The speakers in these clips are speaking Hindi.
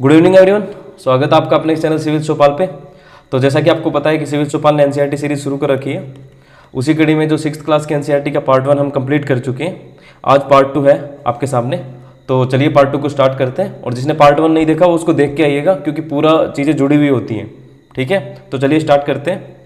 Good evening everyone. स्वागत है आपका अपने चैनल सिविल चौपाल पे। तो जैसा कि आपको पता है कि सिविल चौपाल ने एनसीईआरटी सीरीज शुरू कर रखी है। उसी कड़ी में जो 6th क्लास के एनसीईआरटी का पार्ट 1 हम कंप्लीट कर चुके हैं। आज पार्ट 2 है आपके सामने। तो चलिए पार्ट 2 को स्टार्ट करते हैं। और जिसने पार्ट 1 नहीं देखा वो उसको देख के आइएगा, क्योंकि पूरा चीज़ें जुड़ी हुई होती हैं। ठीक है, तो चलिए स्टार्ट करते हैं।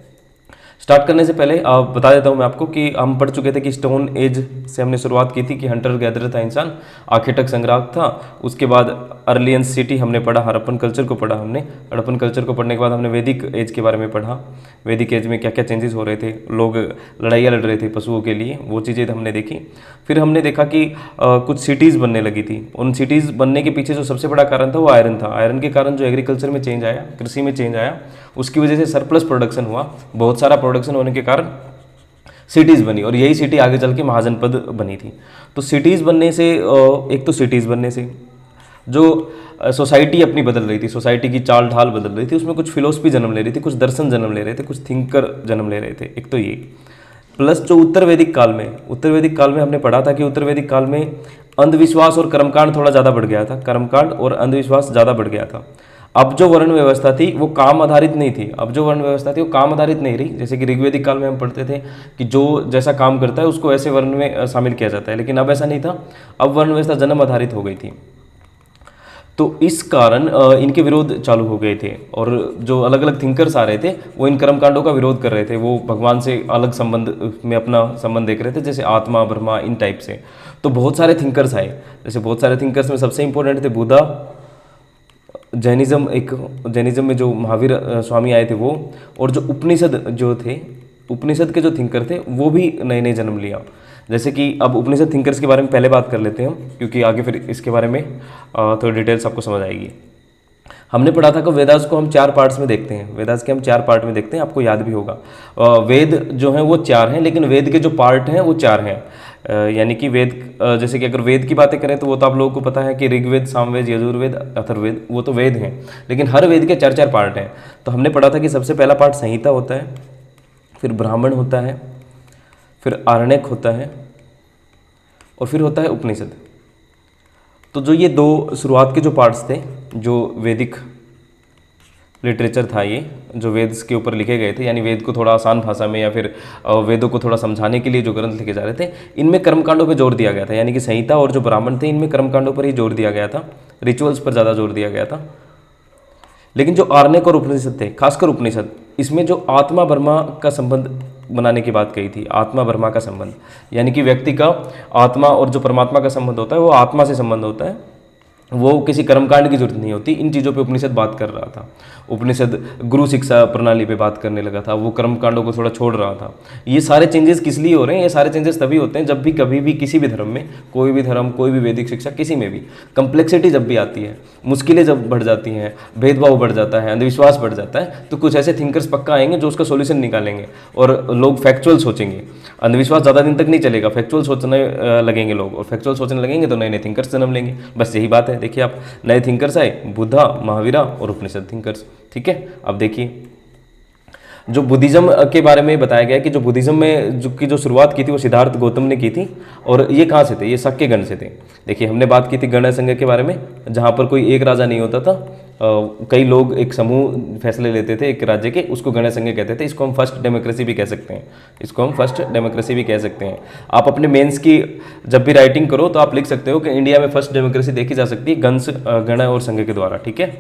स्टार्ट करने से पहले बता देता हूँ मैं आपको कि हम पढ़ चुके थे कि स्टोन एज से हमने शुरुआत की थी कि हंटर गैदरर था इंसान, आखेटक संग्राहक था। उसके बाद अर्लियन सिटी हमने पढ़ा, हड़प्पन कल्चर को पढ़ा हमने। हड़प्पन कल्चर को पढ़ने के बाद हमने वैदिक एज के बारे में पढ़ा। वैदिक एज में क्या क्या चेंजेस हो रहे थे, लोग लड़ाइयाँ लड़ रहे थे पशुओं के लिए, वो चीज़ें हमने देखी। फिर हमने देखा कि कुछ सिटीज़ बनने लगी थी। उन सिटीज़ बनने के पीछे जो सबसे बड़ा कारण था वो आयरन था। आयरन के कारण जो एग्रीकल्चर में चेंज आया, कृषि में चेंज आया, उसकी वजह से सरप्लस प्रोडक्शन हुआ। बहुत सारा प्रोडक्शन होने के कारण सिटीज़ बनी, और यही सिटी आगे चल के महाजनपद बनी थी। तो सिटीज़ बनने से एक तो सिटीज़ बनने से जो सोसाइटी अपनी बदल रही थी, सोसाइटी की चाल ढाल बदल रही थी, उसमें कुछ फिलोसफी जन्म ले रही थी, कुछ दर्शन जन्म ले रहे थे, कुछ थिंकर जन्म ले रहे थे। एक तो ये प्लस जो उत्तर वैदिक काल में हमने पढ़ा था कि उत्तर वैदिक काल में अंधविश्वास और कर्मकांड थोड़ा ज़्यादा बढ़ गया था। कर्मकांड और अंधविश्वास ज़्यादा बढ़ गया था। अब जो वर्ण व्यवस्था थी वो काम आधारित नहीं थी। अब जो वर्ण व्यवस्था थी वो काम आधारित नहीं रही। जैसे कि ऋग्वेदिक काल में हम पढ़ते थे कि जो जैसा काम करता है उसको ऐसे वर्ण में शामिल किया जाता है, लेकिन अब ऐसा नहीं था। अब वर्ण व्यवस्था जन्म आधारित हो गई थी। तो इस कारण इनके विरोध चालू हो गए थे, और जो अलग अलग थिंकर्स आ रहे थे वो इन कर्मकांडों का विरोध कर रहे थे। वो भगवान से अलग संबंध में अपना संबंध देख रहे थे, जैसे आत्मा, ब्रह्मा, इन टाइप से। तो बहुत सारे थिंकर्स आए। जैसे बहुत सारे थिंकर्स में सबसे इंपॉर्टेंट थे बुद्धा, जैनिज्म में जो महावीर स्वामी आए थे वो, और जो उपनिषद जो थे, उपनिषद के जो थिंकर थे वो भी नए नए जन्म लिया। जैसे कि अब उपनिषद थिंकर्स के बारे में पहले बात कर लेते हैं हम, क्योंकि आगे फिर इसके बारे में थोड़ी डिटेल्स आपको समझ आएगी। हमने पढ़ा था कि वेदास को हम 4 पार्ट्स में देखते हैं। वेदास के हम 4 पार्ट में देखते हैं, आपको याद भी होगा। वेद जो हैं वो 4 हैं, लेकिन वेद के जो पार्ट हैं वो 4 हैं। यानी कि वेद, जैसे कि अगर वेद की बातें करें तो वो तो आप लोगों को पता है कि ऋग्वेद, सामवेद, यजुर्वेद, अथर्ववेद, वो तो वेद हैं। लेकिन हर वेद के 4 पार्ट हैं। तो हमने पढ़ा था कि सबसे पहला पार्ट संहिता होता है, फिर ब्राह्मण होता है, फिर आरण्यक होता है, और फिर होता है उपनिषद। तो जो ये 2 शुरुआत के जो पार्ट्स थे, जो वैदिक लिटरेचर था, ये जो वेद के ऊपर लिखे गए थे, यानी वेद को थोड़ा आसान भाषा में या फिर वेदों को थोड़ा समझाने के लिए जो ग्रंथ लिखे जा रहे थे, इनमें कर्मकांडों पे जोर दिया गया था। यानी कि संहिता और जो ब्राह्मण थे इनमें कर्मकांडों पर ही जोर दिया गया था, रिचुअल्स पर ज़्यादा जोर दिया गया था। लेकिन जो आरण्यक और उपनिषद थे, खासकर उपनिषद, इसमें जो आत्मा ब्रह्मा का संबंध बनाने की बात कही थी। आत्मा ब्रह्मा का संबंध, यानी कि व्यक्ति का आत्मा और जो परमात्मा का संबंध होता है वो आत्मा से संबंध होता है, वो किसी कर्मकांड की जरूरत नहीं होती। इन चीज़ों पे उपनिषद बात कर रहा था। उपनिषद गुरु शिक्षा प्रणाली पे बात करने लगा था, वो कर्मकांडों को थोड़ा छोड़ रहा था। ये सारे चेंजेस किस लिए हो रहे हैं? ये सारे चेंजेस तभी होते हैं जब भी कभी भी किसी भी धर्म में, कोई भी धर्म, कोई भी वैदिक शिक्षा, किसी में भी कंप्लेक्सिटी जब भी आती है, मुश्किलें जब बढ़ जाती हैं, भेदभाव बढ़ जाता है, अंधविश्वास बढ़ जाता है, तो कुछ ऐसे थिंकर्स पक्का आएंगे जो उसका सोल्यूशन निकालेंगे, और लोग फैक्चुअल सोचेंगे। अंधविश्वास ज़्यादा दिन तक नहीं चलेगा, फैक्चुअल सोचने लगेंगे लोग, और फैक्चुअल सोचने लगेंगे तो नए नए थिंकर्स जन्म लेंगे। बस यही बात है। देखिए आप, नए थिंकर्स आए, बुद्धा, महावीरा और उपनिषद थिंकर्स। ठीक है, अब देखिए जो बुद्धिज्म के बारे में बताया गया है कि जो बुद्धिज्म में जो शुरुआत की थी वो सिद्धार्थ गौतम ने की थी। और ये कहाँ से थे? ये शाक्य गण से थे। देखिए हमने बात की थी गण संघ के बारे में, जहाँ पर कोई एक राजा नहीं होता था, कई लोग एक समूह फैसले लेते थे एक राज्य के, उसको गण संघ कहते थे। इसको हम फर्स्ट डेमोक्रेसी भी कह सकते हैं, इसको हम फर्स्ट डेमोक्रेसी भी कह सकते हैं। आप अपने मेंस की जब भी राइटिंग करो तो आप लिख सकते हो कि इंडिया में फर्स्ट डेमोक्रेसी देखी जा सकती है गण और संघ के द्वारा। ठीक है,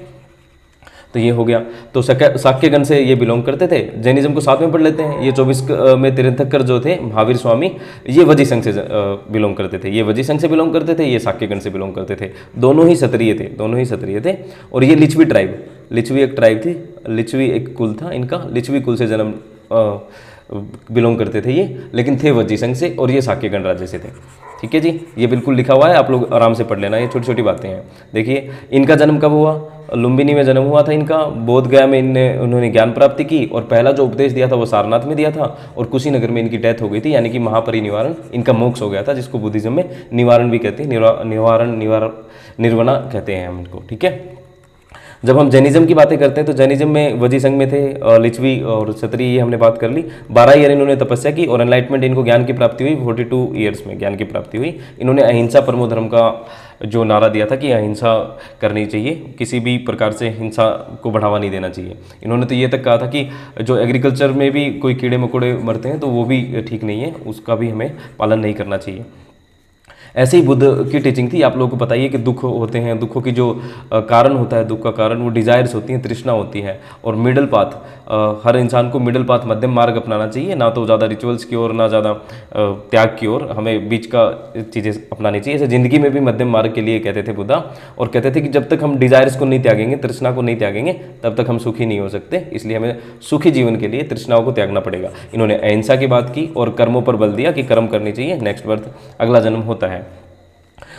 तो ये हो गया। तो शाक्यगण से ये बिलोंग करते थे। जैनिज्म को साथ में पढ़ लेते हैं। ये 24 में तीर्थंकर जो थे महावीर स्वामी, ये वजी संघ से बिलोंग करते थे। ये वजी संघ से बिलोंग करते थे, ये शाक्यगण से बिलोंग करते थे। दोनों ही क्षत्रिय थे। और ये लिच्छवी ट्राइब, लिच्छवी एक ट्राइब थी, लिच्छवी एक कुल था इनका, लिच्छवी कुल से जन्म बिलोंग करते थे ये, लेकिन थे वजी संघ से, और ये शाक्यगण राज्य से थे। ठीक है जी, ये बिल्कुल लिखा हुआ है, आप लोग आराम से पढ़ लेना, ये छोटी छोटी बातें हैं। देखिए इनका जन्म कब हुआ? लुम्बिनी में जन्म हुआ था इनका। बोध गया में उन्होंने ज्ञान प्राप्ति की, और पहला जो उपदेश दिया था वो सारनाथ में दिया था, और कुशीनगर में इनकी डेथ हो गई थी, यानी कि महापरिनिवारण, इनका मोक्ष हो गया था, जिसको बुद्धिज्म में निवारण भी कहते हैं, निर्वाणा कहते हैं हम इनको। ठीक है, जब हम जैनिज्म की बातें करते हैं तो जैनिज्म में वजी संघ में थे, लिच्छवी और क्षत्रिय, ये हमने बात कर ली। 12 ईयर इन्होंने तपस्या की और एनलाइटमेंट इनको ज्ञान की प्राप्ति हुई, 42 ईयर्स में ज्ञान की प्राप्ति हुई। इन्होंने अहिंसा परमो धर्म का जो नारा दिया था कि अहिंसा करनी चाहिए, किसी भी प्रकार से हिंसा को बढ़ावा नहीं देना चाहिए। इन्होंने तो ये तक कहा था कि जो एग्रीकल्चर में भी कोई कीड़े मकोड़े मरते हैं तो वो भी ठीक नहीं है, उसका भी हमें पालन नहीं करना चाहिए। ऐसे ही बुद्ध की टीचिंग थी। आप लोगों को पता ही है कि दुख होते हैं, दुखों की जो कारण होता है, दुख का कारण वो डिजायर्स होती हैं, तृष्णा होती है। और मिडल पाथ, हर इंसान को मिडल पाथ, मध्यम मार्ग अपनाना चाहिए, ना तो ज़्यादा रिचुअल्स की ओर, ना ज़्यादा त्याग की ओर, हमें बीच का चीज़ें अपनानी चाहिए। ऐसे ज़िंदगी में भी मध्यम मार्ग के लिए कहते थे बुद्धा, और कहते थे कि जब तक हम डिजायर्स को नहीं त्यागेंगे, तृष्णा को नहीं त्यागेंगे, तब तक हम सुखी नहीं हो सकते। इसलिए हमें सुखी जीवन के लिए तृष्णाओं को त्यागना पड़ेगा। इन्होंने अहिंसा की बात की और कर्मों पर बल दिया कि कर्म करनी चाहिए, नेक्स्ट बर्थ, अगला जन्म होता है।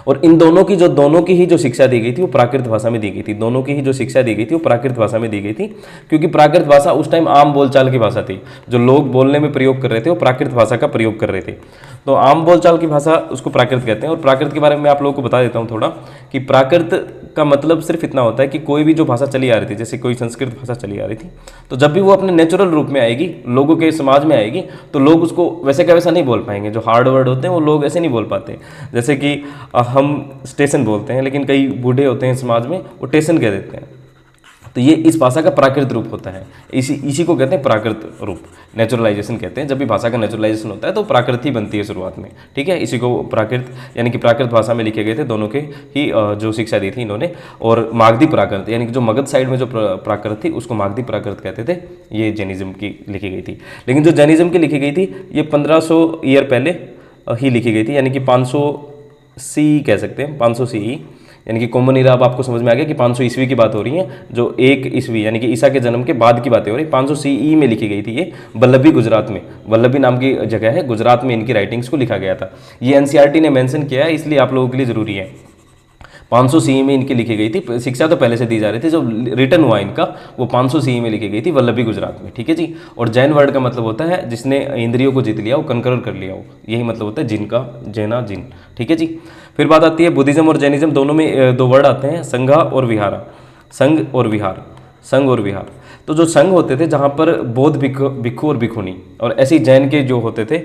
और इन दोनों की ही जो शिक्षा दी गई थी वो प्राकृत भाषा में दी गई थी। दोनों की ही जो शिक्षा दी गई थी वो प्राकृत भाषा में दी गई थी, क्योंकि प्राकृत भाषा उस टाइम आम बोलचाल की भाषा थी। जो लोग बोलने में प्रयोग कर रहे थे वो प्राकृत भाषा का प्रयोग कर रहे थे। तो आम बोलचाल की भाषा उसको प्राकृत कहते हैं। और प्राकृत के बारे में आप लोगों को बता देता हूँ थोड़ा, कि प्राकृत का मतलब सिर्फ इतना होता है कि कोई भी जो भाषा चली आ रही थी, जैसे कोई संस्कृत भाषा चली आ रही थी, तो जब भी वो अपने नेचुरल रूप में आएगी, लोगों के समाज में आएगी, तो लोग उसको वैसे का वैसा नहीं बोल पाएंगे। जो हार्ड वर्ड होते हैं वो लोग ऐसे नहीं बोल पाते। जैसे कि हम स्टेशन बोलते हैं, लेकिन कई बूढ़े होते हैं समाज में, वो टेशन कह देते हैं। तो ये इस भाषा का प्राकृत रूप होता है। इसी को कहते हैं प्राकृत रूप, नेचुरलाइजेशन कहते हैं। जब भी भाषा का नेचुरलाइजेशन होता है तो प्राकृत ही बनती है शुरुआत में, ठीक है। इसी को प्राकृत, यानी कि प्राकृत भाषा में लिखे गए थे दोनों के ही जो शिक्षा दी थी इन्होंने। और मागधी प्राकृत, यानी कि जो मगध साइड में जो प्राकृत थी उसको मागधी प्राकृत कहते थे, ये जैनिज्म की लिखी गई थी। लेकिन जो जैनिज्म की लिखी गई थी ये 1500 ईयर पहले ही लिखी गई थी, यानी कि 500 सी कह सकते हैं, 500 सी, यानी कि कॉमन ईरा। अब आपको समझ में आ गया कि 500 ईस्वी की बात हो रही है, जो 1 ईस्वी यानी कि ईसा के जन्म के बाद की बातें हो रही। 500 सीई में लिखी गई थी ये, वल्लभी गुजरात में, वल्लभी नाम की जगह है गुजरात में, इनकी राइटिंग्स को लिखा गया था। ये एनसीईआरटी ने मेंशन किया है, इसलिए आप लोगों के लिए ज़रूरी है। 500 सीई में इनकी लिखी गई थी। शिक्षा तो पहले से दी जा रही थी, जो रिटर्न हुआ इनका वो 500 सीई में लिखी गई थी, वल्लभी गुजरात में, ठीक है जी। और जैन वर्ड का मतलब होता है जिसने इंद्रियों को जीत लिया, वो कंकरर कर लिया हो, यही मतलब होता है जिन का, जैना जिन, ठीक है जी। फिर बात आती है बुद्धिज्म और जैनिज्म, दोनों में 2 वर्ड आते हैं, संघा और विहारा, संघ और विहार, संघ और विहार। तो जो संघ होते थे जहाँ पर बौद्ध भिक्षु और भिक्षुनी, और ऐसे ही जैन के जो होते थे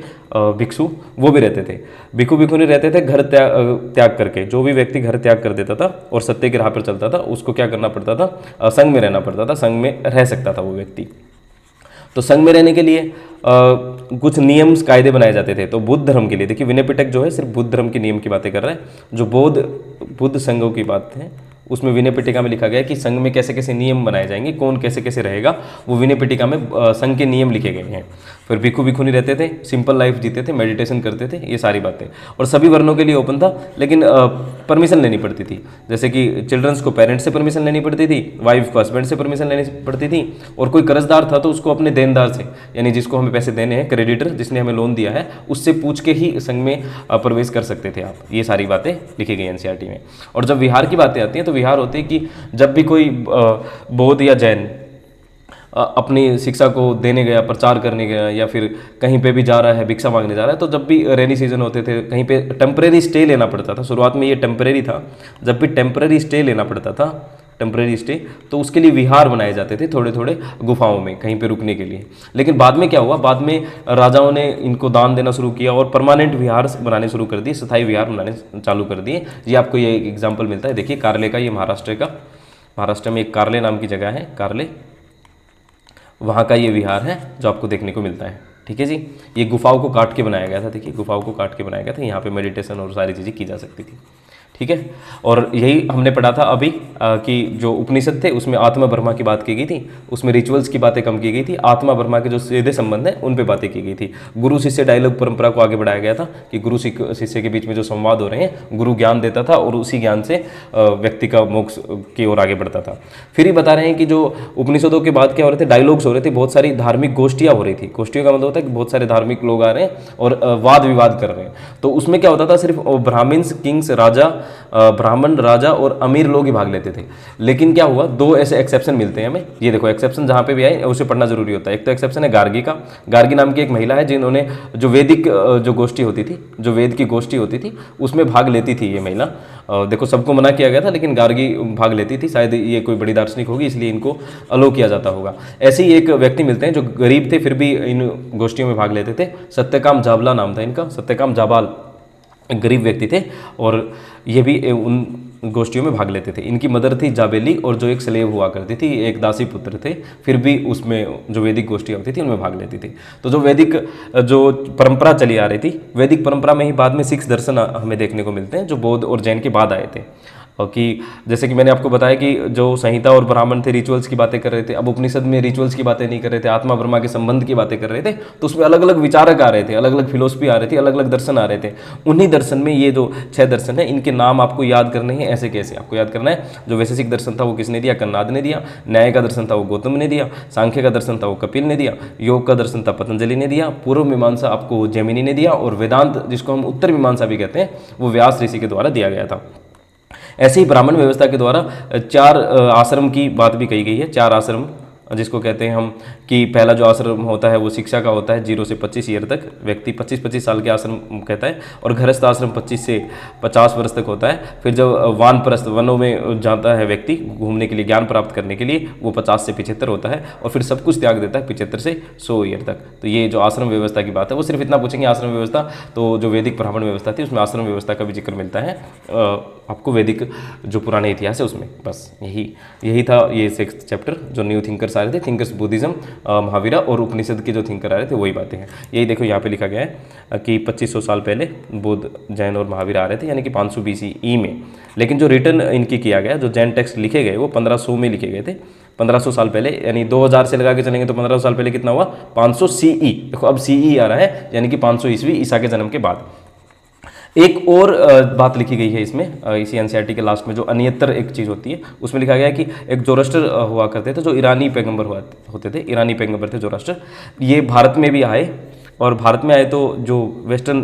भिक्षु, वो भी रहते थे। भिक्षु भिक्षुनी रहते थे घर त्याग करके। जो भी व्यक्ति घर त्याग कर देता था और सत्य के राह पर चलता था, उसको क्या करना पड़ता था, संघ में रहना पड़ता था, संघ में रह सकता था वो व्यक्ति। तो संघ में रहने के लिए कुछ नियम कायदे बनाए जाते थे। तो बुद्ध धर्म के लिए देखिए, विनय पिटक जो है सिर्फ बुद्ध धर्म के नियम की बातें कर रहा है। जो बुद्ध संघों की बात है उसमें विनय पिटिका में लिखा गया कि संघ में कैसे कैसे नियम बनाए जाएंगे, कौन कैसे कैसे रहेगा, वो विनय पिटिका में संघ के नियम लिखे गए हैं। फिर भिक्षु भिक्षुनी रहते थे, सिंपल लाइफ जीते थे, मेडिटेशन करते थे, ये सारी बातें। और सभी वर्णों के लिए ओपन था, लेकिन परमिशन लेनी पड़ती थी। जैसे कि चिल्ड्रंस को पेरेंट्स से परमिशन लेनी पड़ती थी, वाइफ को हस्बैंड से परमिशन लेनी पड़ती थी, और कोई कर्जदार था तो उसको अपने देनदार से, यानी जिसको हमें पैसे देने हैं, क्रेडिटर जिसने हमें लोन दिया है, उससे पूछ के ही संघ में प्रवेश कर सकते थे आप। ये सारी बातें लिखी गई एनसीईआरटी में। और जब विहार की बातें आती हैं तो विहार होते हैं कि जब भी कोई बौद्ध या जैन अपनी शिक्षा को देने गया, प्रचार करने गया, या फिर कहीं पे भी जा रहा है, भिक्षा मांगने जा रहा है, तो जब भी रेनी सीजन होते थे, कहीं पे टेम्परेरी स्टे लेना पड़ता था। शुरुआत में ये टेम्परेरी था, जब भी टेम्परेरी स्टे लेना पड़ता था, टेम्परेरी स्टे, तो उसके लिए विहार बनाए जाते थे थोड़े थोड़े गुफाओं में कहीं पे रुकने के लिए। लेकिन बाद में क्या हुआ, बाद में राजाओं ने इनको दान देना शुरू किया और परमानेंट विहार बनाने शुरू कर दिए, स्थायी विहार बनाने चालू कर दिए। ये आपको ये एक एग्जाम्पल मिलता है, देखिए कारले का, ये महाराष्ट्र का, महाराष्ट्र में एक कारले नाम की जगह है, कारले, वहाँ का ये विहार है जो आपको देखने को मिलता है, ठीक है जी। ये गुफाओं को काट के बनाया गया था, देखिए गुफाओं को काट के बनाया गया था, यहाँ पे मेडिटेशन और सारी चीज़ें की जा सकती थी, ठीक है। और यही हमने पढ़ा था अभी कि जो उपनिषद थे उसमें आत्मा ब्रह्मा की बात की गई थी, उसमें रिचुअल्स की बातें कम की गई थी, आत्मा ब्रह्मा के जो सीधे संबंध हैं उन पे बातें की गई थी। गुरु शिष्य डायलॉग परंपरा को आगे बढ़ाया गया था कि गुरु शिष्य के बीच में जो संवाद हो रहे हैं, गुरु ज्ञान देता था और उसी ज्ञान से व्यक्ति का मोक्ष की ओर आगे बढ़ता था। फिर ही बता रहे हैं कि जो उपनिषदों के बाद क्या हो रहे थे, डायलॉग्स हो रहे थे, बहुत सारी धार्मिक गोष्ठियाँ हो रही थी। गोष्ठियों का मतलब होता है कि बहुत सारे धार्मिक लोग आ रहे हैं और वाद विवाद कर रहे हैं। तो उसमें क्या होता था, सिर्फ ब्राह्मण्स, किंग्स, राजा ब्राह्मण, राजा और अमीर लोग ही भाग लेते थे। लेकिन क्या हुआ, दो ऐसे एक्सेप्शन मिलते हैं हमें, ये देखो एक्सेप्शन जहाँ पे भी आए उसे पढ़ना जरूरी होता है। एक तो एक्सेप्शन है गार्गी का। गार्गी नाम की एक महिला है जिन्होंने जो वैदिक जो गोष्ठी होती थी, जो वेद की गोष्ठी होती थी, उसमें भाग लेती थी ये महिला। देखो सबको मना किया गया था लेकिन गार्गी भाग लेती थी, शायद ये कोई बड़ी दार्शनिक होगी इसलिए इनको अलो किया जाता होगा। ऐसे ही एक व्यक्ति मिलते हैं जो गरीब थे फिर भी इन गोष्ठियों में भाग लेते थे, सत्यकाम जाबला नाम था इनका, सत्यकाम जाबाल, गरीब व्यक्ति थे और ये भी उन गोष्ठियों में भाग लेते थे। इनकी मदर थी जाबेली और जो एक स्लेव हुआ करती थी, एक दासी पुत्र थे, फिर भी उसमें जो वैदिक गोष्ठियाँ होती थी उनमें भाग लेती थी। तो जो वैदिक जो परंपरा चली आ रही थी, वैदिक परंपरा में ही बाद में 6 दर्शन हमें देखने को मिलते हैं जो बौद्ध और जैन के बाद आए थे। और कि जैसे कि मैंने आपको बताया कि जो संहिता और ब्राह्मण थे रिचुअल्स की बातें कर रहे थे, अब उपनिषद में रिचुअल्स की बातें नहीं कर रहे थे, आत्मा ब्रह्मा के संबंध की बातें कर रहे थे, तो उसमें अलग अलग विचारक आ रहे थे, अलग अलग फिलोसफी आ रही थी, अलग अलग दर्शन आ रहे थे। उन्हीं दर्शन में ये जो 6 दर्शन है इनके नाम आपको याद करने हैं। ऐसे कैसे आपको याद करना है, जो वैशेषिक दर्शन था वो किसने दिया, कन्नाद ने दिया। न्याय का दर्शन था वो गौतम ने दिया। सांख्य का दर्शन था वो कपिल ने दिया। योग का दर्शन था पतंजलि ने दिया। पूर्व मीमांसा आपको जैमिनी ने दिया। और वेदांत जिसको हम उत्तर मीमांसा भी कहते हैं वो व्यास ऋषि के द्वारा दिया गया था। ऐसे ही ब्राह्मण व्यवस्था के द्वारा 4 आश्रम की बात भी कही गई है। 4 आश्रम जिसको कहते हैं हम कि पहला जो आश्रम होता है वो शिक्षा का होता है, 0 से 25 ईयर तक व्यक्ति 25-25 साल के आश्रम कहता है। और गृहस्थ आश्रम 25 से 50 वर्ष तक होता है। फिर जब वानप्रस्थ वनों में जाता है व्यक्ति घूमने के लिए, ज्ञान प्राप्त करने के लिए, वो 50 से 75 होता है। और फिर सब कुछ त्याग देता है 75 से 100 ईयर तक। तो ये जो आश्रम व्यवस्था की बात है वो सिर्फ इतना पूछेंगे आश्रम व्यवस्था, तो जो वैदिक ब्राह्मण व्यवस्था थी उसमें आश्रम व्यवस्था का भी जिक्र मिलता है आपको वैदिक जो पुराने इतिहास है उसमें। बस यही था ये 6th चैप्टर जो न्यू थिंकर्स आ रहे थे, थिंकर्स बुद्धिज्म, महावीरा और उपनिषद के जो थिंकर आ रहे थे वही बातें हैं। यही देखो यहाँ पे लिखा गया है कि 2500 साल पहले बुद्ध, जैन और महावीर आ रहे थे, यानी कि 500 BCE में। लेकिन जो रिटर्न इनकी किया गया, जो जैन टेक्स्ट लिखे गए वो 1500 में लिखे गए थे, 1500 साल पहले, यानी 2000 से लगा के चलेंगे तो 1500 साल पहले कितना हुआ, 500 CE। देखो अब CE आ रहा है यानी कि 500 ईस्वी ईसा के जन्म के बाद। एक और बात लिखी गई है इसमें, इसी NCERT के लास्ट में जो अन्यतर एक चीज़ होती है उसमें लिखा गया है कि एक जोरास्टर हुआ करते थे, जो ईरानी पैगंबर होते थे, ईरानी पैगंबर थे जोरास्टर। ये भारत में भी आए और भारत में आए तो जो वेस्टर्न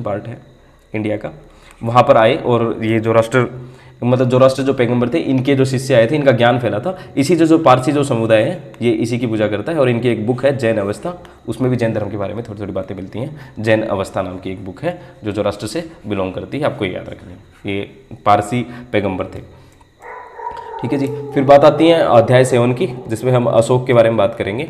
पार्ट है इंडिया का वहाँ पर आए और ये जोरास्टर जो पैगंबर थे इनके जो शिष्य आए थे, इनका ज्ञान फैला था। इसी जो पारसी जो समुदाय है ये इसी की पूजा करता है। और इनकी एक बुक है जैन अवस्था, उसमें भी जैन धर्म के बारे में थोड़ी थोड़ी बातें मिलती हैं। जैन अवस्था नाम की एक बुक है जो जोरास्टर से बिलोंग करती है, आपको याद रखना है। ये पारसी पैगंबर थे। ठीक है जी, फिर बात आती है अध्याय 7 की, जिसमें हम अशोक के बारे में बात करेंगे।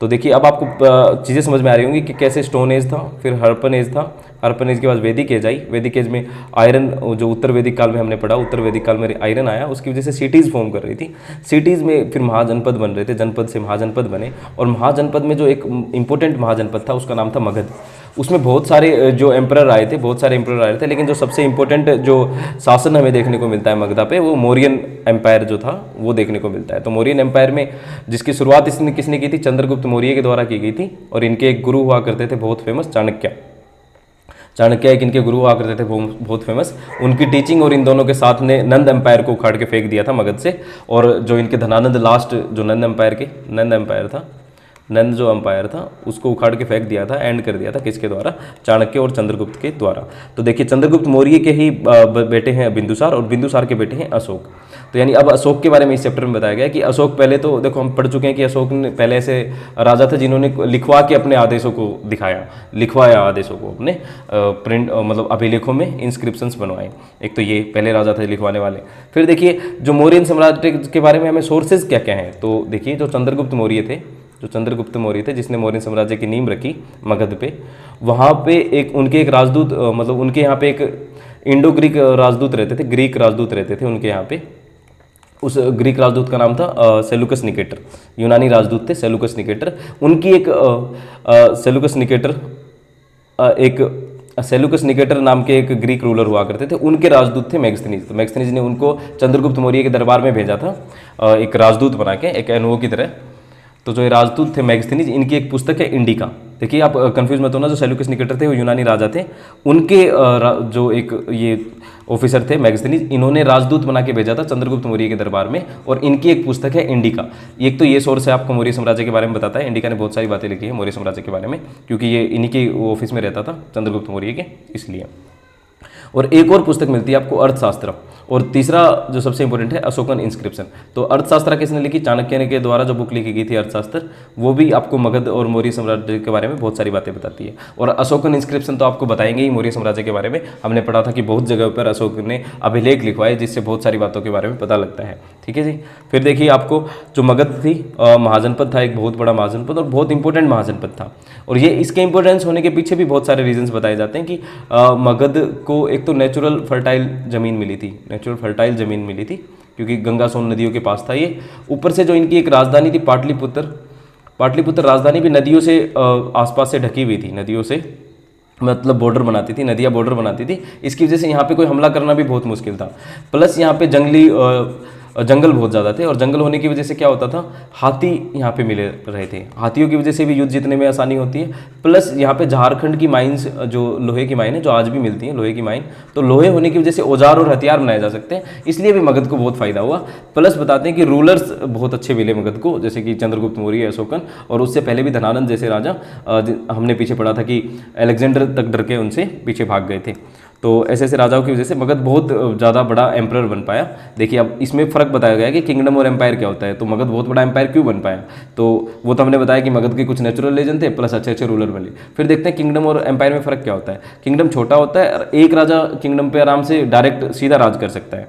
तो देखिए अब आपको चीज़ें समझ में आ रही होंगी कि कैसे स्टोन एज था, फिर हड़प्पन एज था, हड़प्पन एज के बाद वैदिक एज आई। वैदिक एज में आयरन, जो उत्तर वैदिक काल में हमने पढ़ा, उत्तर वैदिक काल में आयरन आया, उसकी वजह से सिटीज़ फॉर्म कर रही थी। सिटीज़ में फिर महाजनपद बन रहे थे, जनपद से महाजनपद बने। और महाजनपद में जो एक इंपॉर्टेंट महाजनपद था उसका नाम था मगध। उसमें बहुत सारे जो एम्परर आए थे, लेकिन जो सबसे इंपॉर्टेंट जो शासन हमें देखने को मिलता है मगधा पे, वो मौर्यन एम्पायर जो था वो देखने को मिलता है। तो मौर्यन एम्पायर में जिसकी शुरुआत किसने की थी, चंद्रगुप्त मौर्य के द्वारा की गई थी। और इनके एक गुरु हुआ करते थे बहुत फेमस, चाणक्य एक इनके गुरु हुआ करते थे बहुत फेमस। उनकी टीचिंग और इन दोनों के साथ ने नंद एम्पायर को उखाड़ के फेंक दिया था मगध से। और जो इनके धनानंद लास्ट जो नंद जो अंपायर था उसको उखाड़ के फेंक दिया था, एंड कर दिया था किसके द्वारा, चाणक्य और चंद्रगुप्त के द्वारा। तो देखिए चंद्रगुप्त मौर्य के ही बेटे हैं बिंदुसार और बिंदुसार के बेटे हैं अशोक। तो यानी अब अशोक के बारे में इस चैप्टर में बताया गया कि अशोक पहले तो देखो हम पढ़ चुके हैं कि अशोक ने पहले ऐसे राजा थे जिन्होंने लिखवा के अपने आदेशों को लिखवाया आदेशों को अपने प्रिंट मतलब अभिलेखों में इंस्क्रिप्शंस बनवाए। एक तो ये पहले राजा थे लिखवाने वाले। फिर देखिए जो मौर्यन साम्राज्य के बारे में हमें सोर्सेज क्या क्या हैं, तो देखिए जो चंद्रगुप्त मौर्य थे जिसने मौर्य साम्राज्य की नींव रखी मगध पे, वहाँ पे उनके एक राजदूत मतलब उनके यहाँ पे एक इंडो ग्रीक राजदूत रहते थे, ग्रीक राजदूत रहते थे उनके यहाँ पे। उस ग्रीक राजदूत का नाम था सेलुकस निकेटर। यूनानी राजदूत थे सेलुकस निकेटर। उनकी सेलुकस निकेटर नाम के एक ग्रीक रूलर हुआ करते थे, उनके राजदूत थे मैगस्थनीज। तो मैगस्थनीज ने उनको चंद्रगुप्त मौर्य के दरबार में भेजा था एक राजदूत बना के, एक एनओ की तरह। तो जो ये राजदूत थे मैगस्थनीज, इनकी एक पुस्तक है इंडिका। देखिए आप कंफ्यूज मत होना, जो सेलुकस निकेटर थे वो यूनानी राजा थे, उनके जो एक ये ऑफिसर थे मैगस्थनीज, इन्होंने राजदूत बना के भेजा था चंद्रगुप्त मौर्य के दरबार में। और इनकी एक पुस्तक है इंडिका। एक तो ये सोर्स है आपको मौर्य साम्राज्य के बारे में बताता है। इंडिका ने बहुत सारी बातें लिखी है मौर्य साम्राज्य के बारे में, क्योंकि ये इन्हीं के ऑफिस में रहता था चंद्रगुप्त मौर्य के, इसलिए। और एक और पुस्तक मिलती है आपको अर्थशास्त्र, और तीसरा जो सबसे इंपॉर्टेंट है अशोकन इंस्क्रिप्शन। तो अर्थशास्त्र किसने लिखी? चाणक्य के द्वारा जो बुक लिखी गई थी अर्थशास्त्र, वो भी आपको मगध और मौर्य साम्राज्य के बारे में बहुत सारी बातें बताती है। और अशोकन इंस्क्रिप्शन तो आपको बताएंगे ही मौर्य साम्राज्य के बारे में, हमने पढ़ा था कि बहुत जगह पर अशोक ने अभिलेख लिखवाए जिससे बहुत सारी बातों के बारे में पता लगता है। ठीक है जी। फिर देखिए आपको जो मगध थी महाजनपद था, एक बहुत बड़ा महाजनपद और बहुत इंपॉर्टेंट महाजनपद था। और ये इसके इंपॉर्टेंस होने के पीछे भी बहुत सारे रीजंस बताए जाते हैं कि मगध को एक तो नेचुरल फर्टाइल ज़मीन मिली थी, नेचुरल फर्टाइल ज़मीन मिली थी क्योंकि गंगा सोन नदियों के पास था ये। ऊपर से जो इनकी एक राजधानी थी पाटलिपुत्र, पाटलिपुत्र राजधानी भी नदियों से आसपास से ढकी हुई थी, नदियों से मतलब बॉर्डर बनाती थी, नदियाँ बॉर्डर बनाती थी। इसकी वजह से यहाँ पे कोई हमला करना भी बहुत मुश्किल था। प्लस यहाँ पे जंगल बहुत ज़्यादा थे और जंगल होने की वजह से क्या होता था, हाथी यहाँ पे मिले रहे थे, हाथियों की वजह से भी युद्ध जीतने में आसानी होती है। प्लस यहाँ पे झारखंड की माइंस, जो लोहे की माइन है जो आज भी मिलती है, लोहे की माइन, तो लोहे होने की वजह से औजार और हथियार बनाए जा सकते हैं, इसलिए भी मगध को बहुत फायदा हुआ। प्लस बताते हैं कि रूलर्स बहुत अच्छे मिले मगध को, जैसे कि चंद्रगुप्त मौर्य, अशोकन, और उससे पहले भी धनानंद जैसे राजा, हमने पीछे पढ़ा था कि अलेक्जेंडर तक डर के उनसे पीछे भाग गए थे। तो ऐसे ऐसे राजाओं की वजह से मगध बहुत ज़्यादा बड़ा एम्परर बन पाया। देखिए अब इसमें फ़र्क बताया गया है कि किंगडम और एम्पायर क्या होता है। तो मगध बहुत बड़ा एम्पायर क्यों बन पाया, तो वो तो हमने बताया कि मगध के कुछ नेचुरल लेजेंड थे प्लस अच्छे अच्छे रूलर मिले। फिर देखते हैं किंगडम और एम्पायर में फ़र्क क्या होता है। किंगडम छोटा होता है और एक राजा किंगडम पे आराम से डायरेक्ट सीधा राज कर सकता है,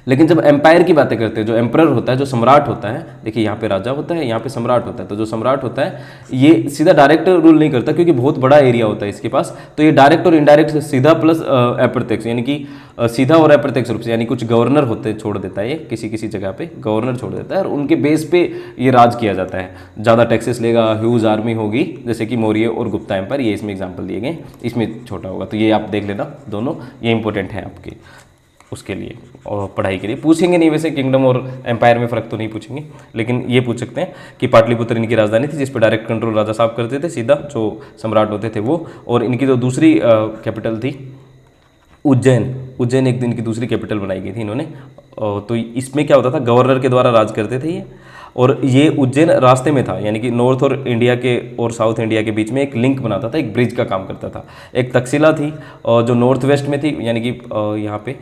लेकिन जब एम्पायर की बातें करते हैं, जो एम्परर होता है, जो सम्राट होता है, देखिए यहाँ पे राजा होता है, यहाँ पे सम्राट होता है, तो जो सम्राट होता है ये सीधा डायरेक्ट रूल नहीं करता क्योंकि बहुत बड़ा एरिया होता है इसके पास। तो ये डायरेक्ट और इनडायरेक्ट, सीधा प्लस अप्रत्यक्ष, यानी कि सीधा और अप्रत्यक्ष रूप से, यानी कुछ गवर्नर होते छोड़ देता है, ये किसी किसी जगह पे गवर्नर छोड़ देता है और उनके बेस पे ये राज किया जाता है। ज़्यादा टैक्सेस लेगा, ह्यूज आर्मी होगी, जैसे कि मौर्य और गुप्ता एम्पायर, ये इसमें एग्जाम्पल दिए गए, इसमें छोटा होगा। तो ये आप देख लेना, दोनों ये इंपॉर्टेंट है आपके उसके लिए और पढ़ाई के लिए। पूछेंगे नहीं वैसे, किंगडम और एम्पायर में फ़र्क तो नहीं पूछेंगे, लेकिन ये पूछ सकते हैं कि पाटलिपुत्र इनकी राजधानी थी जिस पर डायरेक्ट कंट्रोल राजा साहब करते थे, सीधा जो सम्राट होते थे वो। और इनकी जो दूसरी कैपिटल थी उज्जैन, उज्जैन एक दिन की दूसरी कैपिटल बनाई गई थी इन्होंने। तो इसमें क्या होता था, गवर्नर के द्वारा राज करते थे ये, और ये उज्जैन रास्ते में था, यानी कि नॉर्थ और इंडिया के और साउथ इंडिया के बीच में एक लिंक बनाता था, एक ब्रिज का काम करता था। एक तक्षशिला थी और जो नॉर्थ वेस्ट में थी, यानी कि यहाँ पे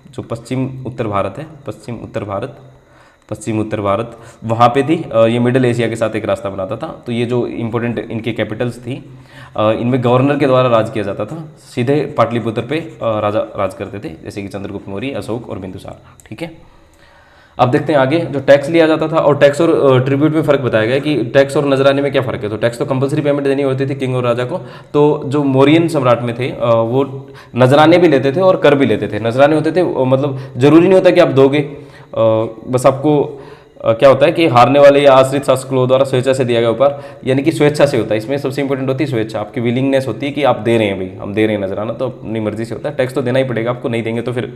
जो पश्चिम उत्तर भारत है, पश्चिम उत्तर भारत वहाँ पे थी। ये मिडिल एशिया के साथ एक रास्ता बनाता था। तो ये जो इंपॉर्टेंट इनकी कैपिटल्स थी, इनमें गवर्नर के द्वारा राज किया जाता था, सीधे पाटलिपुत्र पे राजा राज करते थे, जैसे कि चंद्रगुप्त मौर्य, अशोक और बिंदुसार। ठीक है, अब देखते हैं आगे। जो टैक्स लिया जाता था, और टैक्स और ट्रिब्यूट में फ़र्क बताया गया कि टैक्स और नजराने में क्या फ़र्क है। तो टैक्स तो कंपलसरी पेमेंट देनी होती थी किंग और राजा को। तो जो मौर्यन सम्राट में थे वो नजराने भी लेते थे और कर भी लेते थे। नजराने होते थे मतलब ज़रूरी नहीं होता कि आप दोगे, बस आपको क्या होता है कि हारने वाले या आश्रित शासकों द्वारा स्वेच्छा से दिया गया उपहार, यानी कि स्वेच्छा से होता है। इसमें सबसे इंपॉर्टेंट होती है स्वेच्छा, आपकी विलिंगनेस होती है कि आप दे रहे हैं, भाई हम दे रहे हैं नजराना, तो अपनी मर्जी से होता है। टैक्स तो देना ही पड़ेगा आपको, नहीं देंगे तो फिर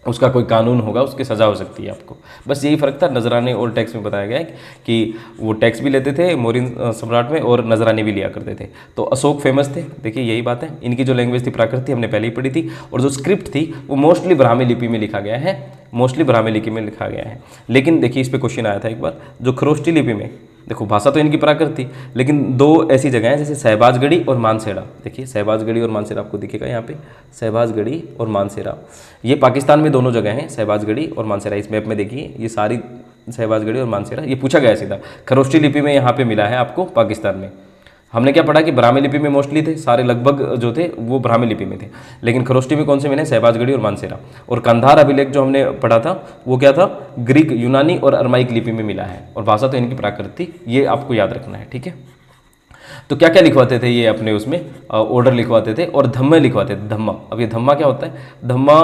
उसका कोई कानून होगा, उसकी सज़ा हो सकती है आपको। बस यही फ़र्क था नजराने और टैक्स में बताया गया है कि वो टैक्स भी लेते थे मौर्य सम्राट में और नजराने भी लिया करते थे। तो अशोक फेमस थे, देखिए यही बात है। इनकी जो लैंग्वेज थी प्राकृत थी, हमने पहले ही पढ़ी थी, और जो स्क्रिप्ट थी वो मोस्टली ब्राह्मी लिपि में लिखा गया है, मोस्टली ब्राह्मी लिपि में लिखा गया है। लेकिन देखिए इस पर क्वेश्चन आया था एक बार, जो खरोष्टी लिपि में, देखो भाषा तो इनकी प्राकृत थी, लेकिन दो ऐसी जगह हैं जैसे सहबाजगढ़ी और मानसेरा। देखिए सहबाजगढ़ी और मानसेरा आपको दिखेगा यहाँ पे, सहबाजगढ़ी और मानसेरा, ये पाकिस्तान में दोनों जगह हैं, सहबाजगढ़ी और मानसेरा। इस मैप में देखिए ये सारी सहबाजगढ़ी और मानसेरा, ये पूछा गया है सीधा। खरोष्टी लिपि में यहाँ पे मिला है आपको पाकिस्तान में। हमने क्या पढ़ा कि ब्राह्मी लिपि में मोस्टली थे, सारे लगभग जो थे वो ब्राह्मी लिपि में थे, लेकिन खरोष्टी में कौन से मिले, सहबाजगढ़ी और मानसेरा। और कंधार अभिलेख जो हमने पढ़ा था वो क्या था, ग्रीक, यूनानी और अरमाइक लिपि में मिला है, और भाषा तो इनकी प्राकृत थी, ये आपको याद रखना है। ठीक है, तो क्या क्या लिखवाते थे ये अपने उसमें, ऑर्डर लिखवाते थे और धम्मा लिखवाते थे। धम्मा, अब ये धम्मा क्या होता है, धम्मा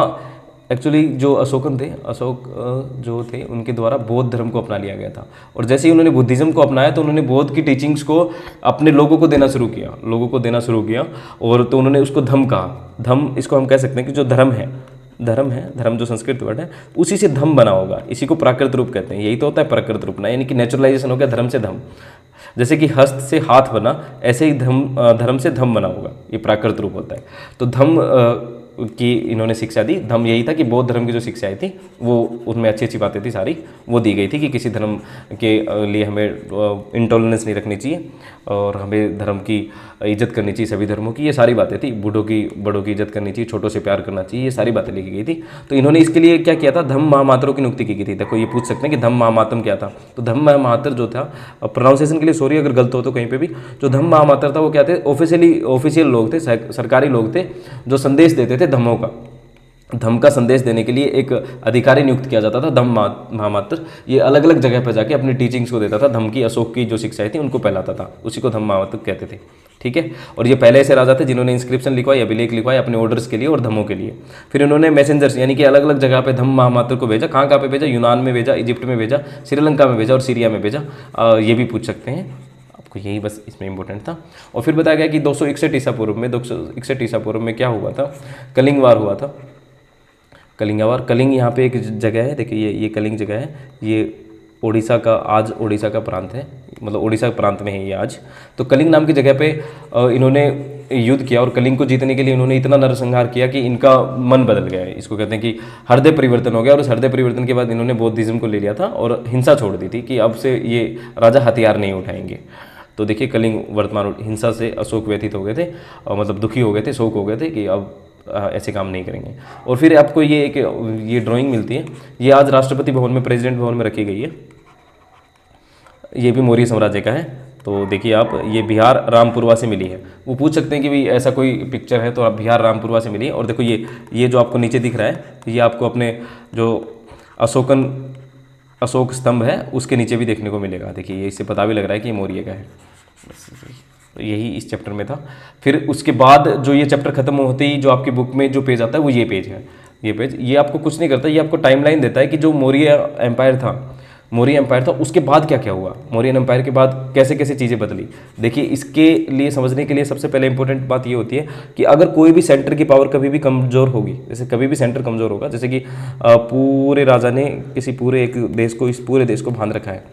एक्चुअली जो अशोकन थे, अशोक जो थे उनके द्वारा बौद्ध धर्म को अपना लिया गया था, और जैसे ही उन्होंने बुद्धिज्म को अपनाया तो उन्होंने बौद्ध की टीचिंग्स को अपने लोगों को देना शुरू किया, और तो उन्होंने उसको धम्म कहा। धम्म इसको हम कह सकते हैं कि जो धर्म है, धर्म जो संस्कृत वर्ड है उसी से धम्म बना होगा, इसी को प्राकृत रूप कहते हैं। यही तो होता है प्राकृत रूप ना, यानी कि नेचुरलाइजेशन हो गया धर्म से धम्म। जैसे कि हस्त से हाथ बना, ऐसे ही धर्म से धम्म बना होगा, ये प्राकृत रूप होता है। तो धम्म की इन्होंने शिक्षा दी। धम्म यही था कि बौद्ध धर्म की जो शिक्षाएं थी वो उनमें अच्छी अच्छी बातें थी सारी, वो दी गई थी कि किसी धर्म के लिए हमें इंटॉलरेंस नहीं रखनी चाहिए और हमें धर्म की इज्जत करनी चाहिए, सभी धर्मों की, ये सारी बातें थी। बूढ़ों की बड़ों की इज्जत करनी चाहिए, छोटों से प्यार करना चाहिए, ये सारी बातें लिखी गई थी। तो इन्होंने इसके लिए क्या किया था, धम्म महामात्रों की नियुक्ति की गई थी। देखो ये पूछ सकते हैं कि धम्म महामात्रम क्या था, तो धम्म महामात्र जो था, प्रोनाउंसिएशन के लिए सॉरी अगर गलत हो तो कहीं पे भी, जो धम्म महामात्र था वो क्या थे, ऑफिशियल लोग थे, सरकारी लोग थे जो संदेश देते थे धम्मों का। धम्म का संदेश देने के लिए एक अधिकारी नियुक्त किया जाता था, धम्म महामात्र। ये अलग अलग जगह पर जाके अपनी टीचिंग्स को देता था, धम्म की अशोक की जो शिक्षाएं थी उनको फैलाता था, उसी को धम्म महामात्र कहते थे। ठीक है, और ये पहले ऐसे राजा थे जिन्होंने इंस्क्रिप्शन लिखवाई, अभिलेख लिखवाए अपने ऑर्डर्स के लिए और धर्मों के लिए। फिर इन्होंने मैसेंजर्स यानी कि अलग अलग जगह पे धम्म महामात्र को भेजा। कहाँ पे भेजा, यूनान में भेजा, इजिप्ट में भेजा, श्रीलंका में भेजा और सीरिया में भेजा। ये भी पूछ सकते हैं आपको, यही बस इसमें इंपॉर्टेंट था। और फिर बताया गया कि 261 ईसा पूर्व में 261 ईसा पूर्व में क्या हुआ था, कलिंग वार हुआ था। कलिंग वार, कलिंग यहाँ पे एक जगह है, देखिए ये कलिंग जगह है, ये ओडिशा का, आज ओडिशा का प्रांत है, मतलब ओडिशा के प्रांत में है ये आज। तो कलिंग नाम की जगह पे इन्होंने युद्ध किया और कलिंग को जीतने के लिए इन्होंने इतना नरसंहार किया कि इनका मन बदल गया है। इसको कहते हैं कि हृदय परिवर्तन हो गया, और उस हृदय परिवर्तन के बाद इन्होंने बौद्धिज्म को ले लिया था और हिंसा छोड़ दी थी कि अब से ये राजा हथियार नहीं उठाएंगे। तो देखिए कलिंग वर्तमान हिंसा से अशोक व्यथित हो गए थे, मतलब दुखी हो गए थे, शोक हो गए थे कि अब ऐसे काम नहीं करेंगे। और फिर आपको ये ड्राइंग मिलती है, ये आज राष्ट्रपति भवन में, प्रेसिडेंट भवन में रखी गई है। ये भी मौर्य साम्राज्य का है। तो देखिए आप, ये बिहार रामपुरवा से मिली है। वो पूछ सकते हैं कि भाई ऐसा कोई पिक्चर है, तो आप बिहार रामपुरवा से मिली है। और देखो ये जो आपको नीचे दिख रहा है, ये आपको अपने जो अशोक स्तंभ है उसके नीचे भी देखने को मिलेगा। देखिए ये इससे पता भी लग रहा है कि ये मौर्य का है। तो यही इस चैप्टर में था। फिर उसके बाद जो ये चैप्टर खत्म होते ही जो आपकी बुक में जो पेज आता है वो ये पेज है। ये पेज ये आपको कुछ नहीं करता, ये आपको टाइमलाइन देता है कि जो मौर्य एम्पायर था उसके बाद क्या क्या हुआ, मौर्यन एम्पायर के बाद कैसे कैसे चीज़ें बदली। देखिए इसके लिए समझने के लिए सबसे पहले इंपॉर्टेंट बात ये होती है कि अगर कोई भी सेंटर की पावर कभी भी कमज़ोर होगी, जैसे कभी भी सेंटर कमज़ोर होगा, जैसे कि पूरे राजा ने किसी पूरे एक देश को, इस पूरे देश को बांध रखा है,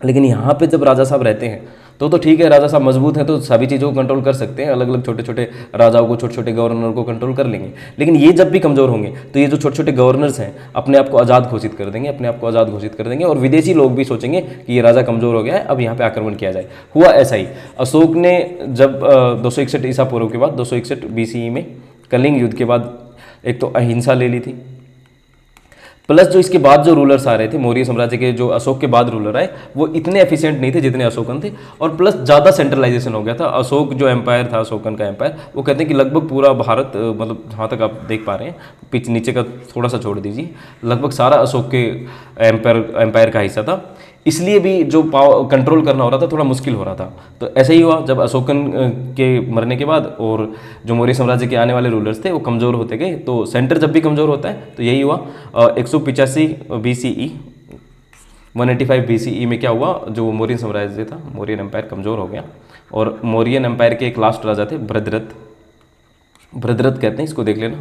लेकिन यहाँ पे जब राजा साहब रहते हैं तो ठीक है, राजा साहब मजबूत हैं तो सभी चीज़ों को कंट्रोल कर सकते हैं, अलग अलग छोटे छोटे राजाओं को, छोटे छोटे गवर्नर को कंट्रोल कर लेंगे। लेकिन ये जब भी कमज़ोर होंगे तो ये जो छोटे छोटे गवर्नर्स हैं अपने आप को आज़ाद घोषित कर देंगे, अपने आप को आज़ाद घोषित कर देंगे, और विदेशी लोग भी सोचेंगे कि ये राजा कमज़ोर हो गया है, अब यहाँ पे आक्रमण किया जाए। हुआ ऐसा ही। अशोक ने जब 261 ईसा पूर्व के बाद 261 BCE में कलिंग युद्ध के बाद एक तो अहिंसा ले ली थी, प्लस जो इसके बाद जो रूलर्स आ रहे थे मौर्य साम्राज्य के, जो अशोक के बाद रूलर आए वो इतने एफिशिएंट नहीं थे जितने अशोकन थे, और प्लस ज़्यादा सेंट्रलाइजेशन हो गया था। अशोक जो एम्पायर था, अशोकन का एम्पायर, वो कहते हैं कि लगभग पूरा भारत, मतलब जहाँ तक आप देख पा रहे हैं, पिच नीचे का थोड़ा सा छोड़ दीजिए, लगभग सारा अशोक के एम्पायर का हिस्सा था। इसलिए भी जो कंट्रोल करना हो रहा था थोड़ा मुश्किल हो रहा था। तो ऐसा ही हुआ जब अशोकन के मरने के बाद और जो मौर्य साम्राज्य के आने वाले रूलर्स थे वो कमज़ोर होते गए। तो सेंटर जब भी कमज़ोर होता है तो यही हुआ। 185 BCE 185 BCE में क्या हुआ, जो मौर्य साम्राज्य था, मौर्यन एम्पायर कमज़ोर हो गया, और मौर्यन एम्पायर के एक लास्ट राजा थे भद्रथ कहते हैं इसको, देख लेना,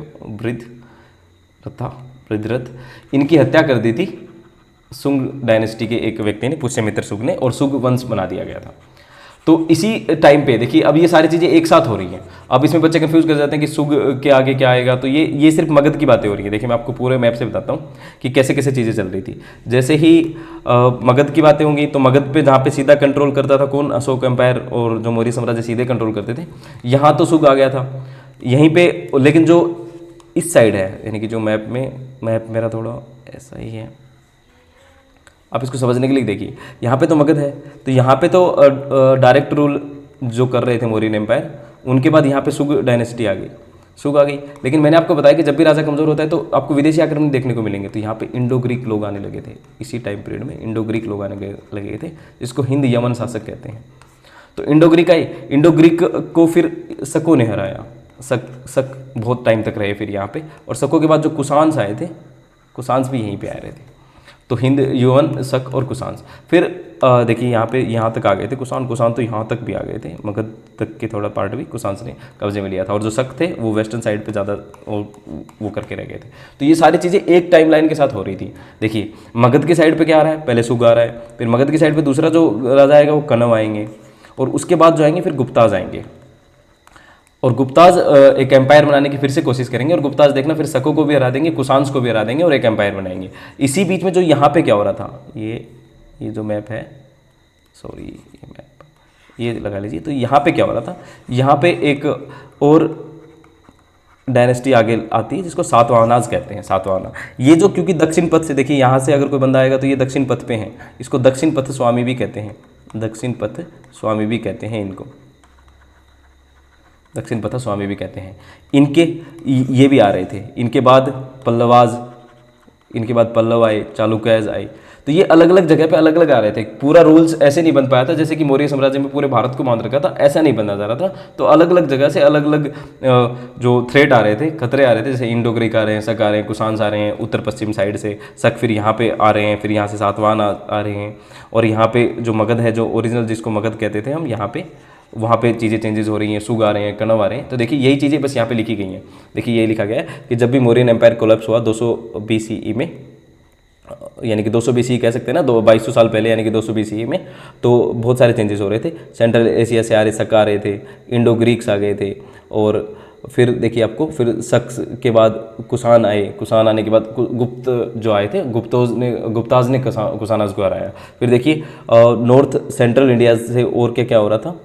भद्रथ, इनकी हत्या कर दी थी सुंग डायनेस्टी के एक व्यक्ति ने, पुष्यमित्र सुंग ने, और सुंग वंश बना दिया गया था। तो इसी टाइम पे देखिए अब ये सारी चीज़ें एक साथ हो रही हैं। अब इसमें बच्चे कंफ्यूज कर जाते हैं कि सुंग के आगे क्या आएगा, तो ये सिर्फ मगध की बातें हो रही हैं। देखिए मैं आपको पूरे मैप से बताता हूँ कि कैसे कैसे चीज़ें चल रही थी। जैसे ही मगध की बातें होंगी तो मगध पे जहाँ पे सीधा कंट्रोल करता था कौन, अशोक एम्पायर, और जो मौर्य साम्राज्य सीधे कंट्रोल करते थे, यहाँ तो सुंग आ गया था यहीं पे। लेकिन जो इस साइड है, यानी कि जो मैप मेरा थोड़ा ऐसा ही है, आप इसको समझने के लिए देखिए, यहाँ पे तो मगध है, तो यहाँ पे तो डायरेक्ट रूल जो कर रहे थे मौर्यन एम्पायर, उनके बाद यहाँ पे सुंग डायनेस्टी आ गई। लेकिन मैंने आपको बताया कि जब भी राजा कमज़ोर होता है तो आपको विदेशी आक्रमण देखने को मिलेंगे। तो यहाँ पे इंडो ग्रीक लोग आने लगे थे, इसी टाइम पीरियड में इंडो ग्रीक लोग आने लगे थे, जिसको हिंद यमन शासक कहते हैं। तो इंडो ग्रीक को फिर शकों ने हराया। शक बहुत टाइम तक रहे फिर यहाँ पे, और शकों के बाद जो कुषाण्स आए थे, कुषाण्स भी यहीं पे आ रहे थे। तो हिंद, यवन, शक और कुषाण। फिर देखिए यहाँ तक आ गए थे कुषाण तो यहाँ तक भी आ गए थे, मगध तक के थोड़ा पार्ट भी कुषाण ने कब्जे में लिया था, और जो शक थे वो वेस्टर्न साइड पे ज़्यादा वो करके रह गए थे। तो ये सारी चीज़ें एक टाइमलाइन के साथ हो रही थी। देखिए मगध के साइड पे क्या आ रहा है, पहले सुग आ रहा है, फिर मगध की साइड पे दूसरा जो राजा आएगा वो कनव आएंगे, और उसके बाद जो आएंगे फिर गुप्ताज आएंगे, और गुप्ताज एक एम्पायर बनाने की फिर से कोशिश करेंगे, और गुप्ताज देखना फिर शकों को भी हरा देंगे, कुषाण्स को भी हरा देंगे और एक एम्पायर बनाएंगे। इसी बीच में जो यहाँ पे क्या हो रहा था, ये जो मैप है, सॉरी ये मैप ये लगा लीजिए, तो यहाँ पे क्या हो रहा था, यहाँ पे एक और डायनेस्टी आगे आती है जिसको सातवाहनाज कहते हैं। सातवाहना ये जो, क्योंकि दक्षिण पथ से देखिए, यहाँ से अगर कोई बंदा आएगा तो ये दक्षिण पथ पे हैं, इसको दक्षिण पथ स्वामी भी कहते हैं, दक्षिण पथ स्वामी भी कहते हैं इनको, दक्षिण पथ स्वामी भी कहते हैं। इनके ये भी आ रहे थे, इनके बाद पल्लवाज, इनके बाद पल्लव आए, चालुक्यज आए, तो ये अलग अलग जगह पे अलग अलग आ रहे थे। पूरा रूल्स ऐसे नहीं बन पाया था जैसे कि मौर्य साम्राज्य में पूरे भारत को मान रखा था, ऐसा नहीं बना जा रहा था। तो अलग अलग जगह से अलग अलग जो थ्रेट आ रहे थे, खतरे आ रहे थे, जैसे इंडो ग्रीक आ रहे हैं, शक आ रहे हैं, कुषाण्स आ रहे हैं उत्तर पश्चिम साइड से, शक फिर यहाँ पे आ रहे हैं, फिर यहाँ से सातवाहन आ रहे हैं, और यहाँ पे जो मगध है, जो ओरिजिनल जिसको मगध कहते थे हम, यहाँ पे वहाँ पे चीज़ें चेंजेस हो रही हैं, सुग आ रहे हैं, कणव आ रहे हैं। तो देखिए यही चीज़ें बस यहाँ पे लिखी गई हैं। देखिए ये लिखा गया है कि जब भी मौर्यन एम्पायर कोलैप्स हुआ 200 BCE में, यानी कि 200 BCE कह सकते हैं ना, 2200 साल पहले, यानी कि 200 BCE में, तो बहुत सारे चेंजेस हो रहे थे। सेंट्रल एशिया से आ रहे शक आ रहे थे, इंडो ग्रीक्स आ गए थे, और फिर देखिए आपको फिर शक के बाद कुषाण आए, कुषाण आने के बाद गुप्त जो आए थे, गुप्ताज ने कुषाणाज को हराया। फिर देखिए नॉर्थ सेंट्रल इंडिया से और क्या क्या हो रहा था,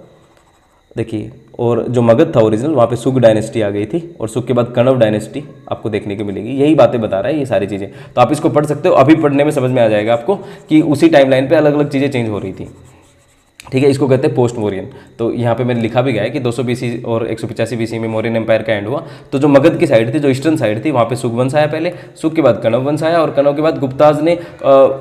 देखिए, और जो मगध था ओरिजिनल, वहाँ पे सुग डायनेस्टी आ गई थी, और सुग के बाद कण्व डायनेस्टी आपको देखने को मिलेगी। यही बातें बता रहा है ये सारी चीज़ें, तो आप इसको पढ़ सकते हो। अभी पढ़ने में समझ में आ जाएगा आपको कि उसी टाइमलाइन पे अलग अलग चीज़ें चेंज हो रही थी, ठीक है। इसको कहते हैं पोस्ट मौर्यन। तो यहाँ पे मैंने लिखा भी गया है कि 200 BC और 185 BC में मौर्यन एम्पायर का एंड हुआ। तो जो मगध की साइड थी, जो ईस्टर्न साइड थी, वहाँ पे सुग वंश आया पहले, सुग के बाद कण्व वंश आया, और कण्व के बाद गुप्ताज ने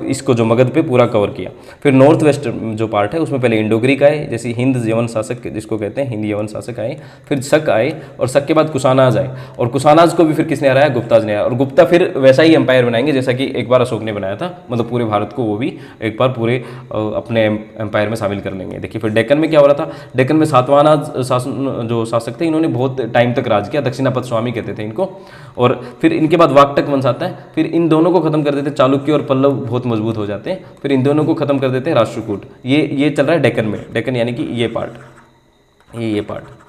इसको जो मगध पे पूरा कवर किया। फिर नॉर्थ वेस्ट जो पार्ट है उसमें पहले इंडो ग्रीक आए, जैसे हिंद यवन शासक जिसको कहते हैं, हिंद यवन शासक आए, फिर शक आए, और शक के बाद कुषाणाज आए, और कुषाणाज को भी फिर किसने हराया, गुप्ताज ने हराया। और गुप्ता फिर वैसा ही एम्पायर बनाएंगे जैसा कि एक बार अशोक ने बनाया था, मतलब पूरे भारत को वो भी एक बार पूरे अपने एम्पायर में शामिल कर लेंगे। देखिए फिर डेक्कन में क्या हो रहा था, डेक्कन में सातवाहना शासन जो शासक थे, इन्होंने बहुत टाइम तक राज किया, दक्षिणापथ स्वामी कहते थे इनको। और फिर इनके बाद वाकटक वंश आता है, फिर इन दोनों को खत्म कर देते हैं, चालुक्य और पल्लव बहुत मजबूत हो जाते हैं, फिर इन दोनों को खत्म कर देते हैं राष्ट्रकूट। ये चल रहा है डेक्कन में, डेक्कन यानी कि ये पार्ट, ये पार्ट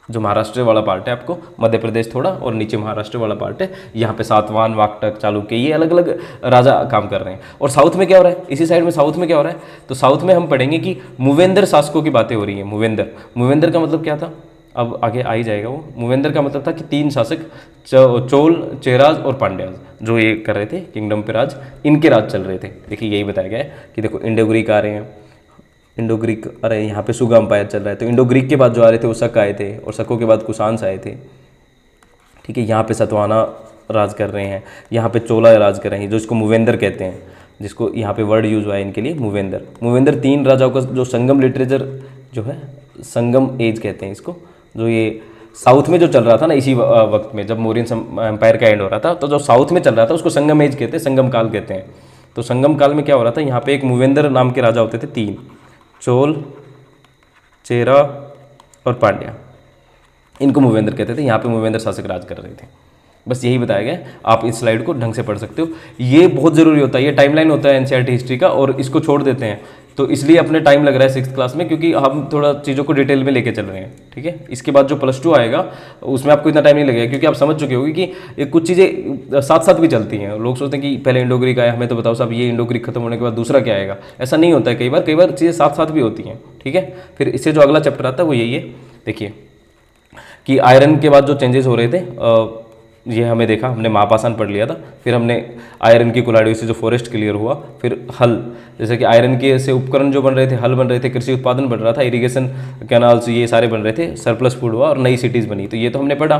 जो महाराष्ट्र वाला पार्ट है, आपको मध्य प्रदेश थोड़ा और नीचे महाराष्ट्र वाला पार्ट है, यहाँ पे सातवाहन, वाकटक, चालुक्य, ये अलग अलग राजा काम कर रहे हैं। और साउथ में क्या हो रहा है, इसी साइड में साउथ में क्या हो रहा है, तो साउथ में हम पढ़ेंगे कि मूवेंद्र शासकों की बातें हो रही हैं। मूवेंद्र का मतलब क्या था, अब आगे आ ही जाएगा वो। मूवेंद्र का मतलब था कि 3 शासक, चोल, चेराज और पांड्याज, जो ये कर रहे थे किंगडम पे राज, इनके राज चल रहे थे। देखिए यही बताया गया है कि देखो इंडो ग्रीक आ रहे हैं, इंडो ग्रीक, अरे यहाँ पे सुगा अम्पायर चल रहा है, तो इंडो ग्रीक के बाद जो आ रहे थे वो शक आए थे, और शकों के बाद कुषाण्स आए थे, ठीक है। यहाँ पे सातवाहना राज कर रहे हैं, यहाँ पे चोला राज कर रहे हैं, जो इसको मूवेंद्र कहते हैं, जिसको यहाँ पे वर्ड यूज हुआ है इनके लिए, मूवेंद्र 3 राजाओं का जो संगम लिटरेचर जो है, संगम एज कहते हैं इसको, जो ये साउथ में जो चल रहा था ना इसी वक्त में, जब मौर्यन एम्पायर का एंड हो रहा था, तो जो साउथ में चल रहा था उसको संगम एज कहते हैं, संगम काल कहते हैं। तो संगम काल में क्या हो रहा था, यहाँ पे एक मूवेंद्र नाम के राजा होते थे 3, चोल, चेरा और पांड्या, इनको मूवेंद्र कहते थे। यहाँ पे मूवेंद्र शासक राज कर रहे थे। बस यही बताया गया, आप इस स्लाइड को ढंग से पढ़ सकते हो। ये बहुत ज़रूरी होता है, ये टाइमलाइन होता है एनसीईआरटी हिस्ट्री का, और इसको छोड़ देते हैं, तो इसलिए अपने टाइम लग रहा है 6th क्लास में, क्योंकि हम थोड़ा चीज़ों को डिटेल में लेके चल रहे हैं, ठीक है। इसके बाद जो +2 आएगा उसमें आपको इतना टाइम नहीं लगेगा, क्योंकि आप समझ चुके होंगे कि ये कुछ चीज़ें साथ साथ भी चलती हैं। लोग सोचते हैं कि पहले इंडो ग्रीक आया, हमें तो बताओ साहब ये इंडो ग्रीक खत्म होने के बाद दूसरा क्या आएगा, ऐसा नहीं होता है। कई बार चीज़ें साथ साथ भी होती हैं, ठीक है। फिर इससे जो अगला चैप्टर आता है वो यही है, देखिए कि आयरन के बाद जो चेंजेस हो रहे थे, ये हमें देखा, हमने महापाषाण पढ़ लिया था, फिर हमने आयरन की कुल्हाड़ियों से जो फॉरेस्ट क्लियर हुआ, फिर हल, जैसे कि आयरन के से उपकरण जो बन रहे थे, हल बन रहे थे, कृषि उत्पादन बढ़ रहा था, इरिगेशन कैनाल्स ये सारे बन रहे थे, सरप्लस फूड हुआ और नई सिटीज़ बनी, तो ये तो हमने पढ़ा।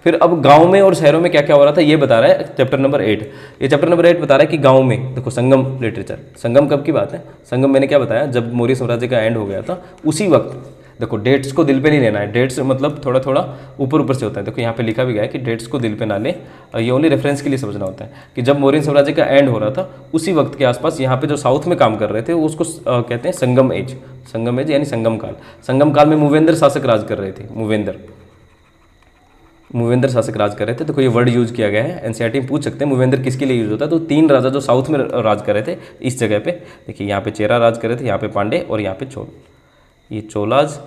फिर अब गाँव में और शहरों में क्या क्या हो रहा था ये बता रहा है चैप्टर नंबर 8। ये चैप्टर नंबर 8 बता रहा है कि गाँव में देखो संगम लिटरेचर, संगम कब की बात है, संगम मैंने क्या बताया, जब मौर्य साम्राज्य का एंड हो गया था उसी वक्त। देखो डेट्स को दिल पे नहीं लेना है, डेट्स मतलब थोड़ा थोड़ा ऊपर ऊपर से होता है। देखो यहाँ पे लिखा भी गया है कि डेट्स को दिल पे ना ले, ये ओनली रेफरेंस के लिए समझना होता है कि जब मौर्य साम्राज्य का एंड हो रहा था उसी वक्त के आसपास यहाँ पे जो साउथ में काम कर रहे थे उसको कहते हैं संगम एज। संगम एज यानी संगम काल। संगम काल में मूवेंद्र शासक राज कर रहे थे, मूवेंद्र शासक राज कर रहे थे। देखो ये वर्ड यूज किया गया है, एनसीईआरटी में पूछ सकते हैं मूवेंद्र किसके लिए यूज होता है, तो 3 राजा जो साउथ में राज कर रहे थे इस जगह पे, देखिए यहाँ पे चेरा राज कर रहे थे, यहाँ पे पांडे और यहाँ पे चोल, ये चोलाज,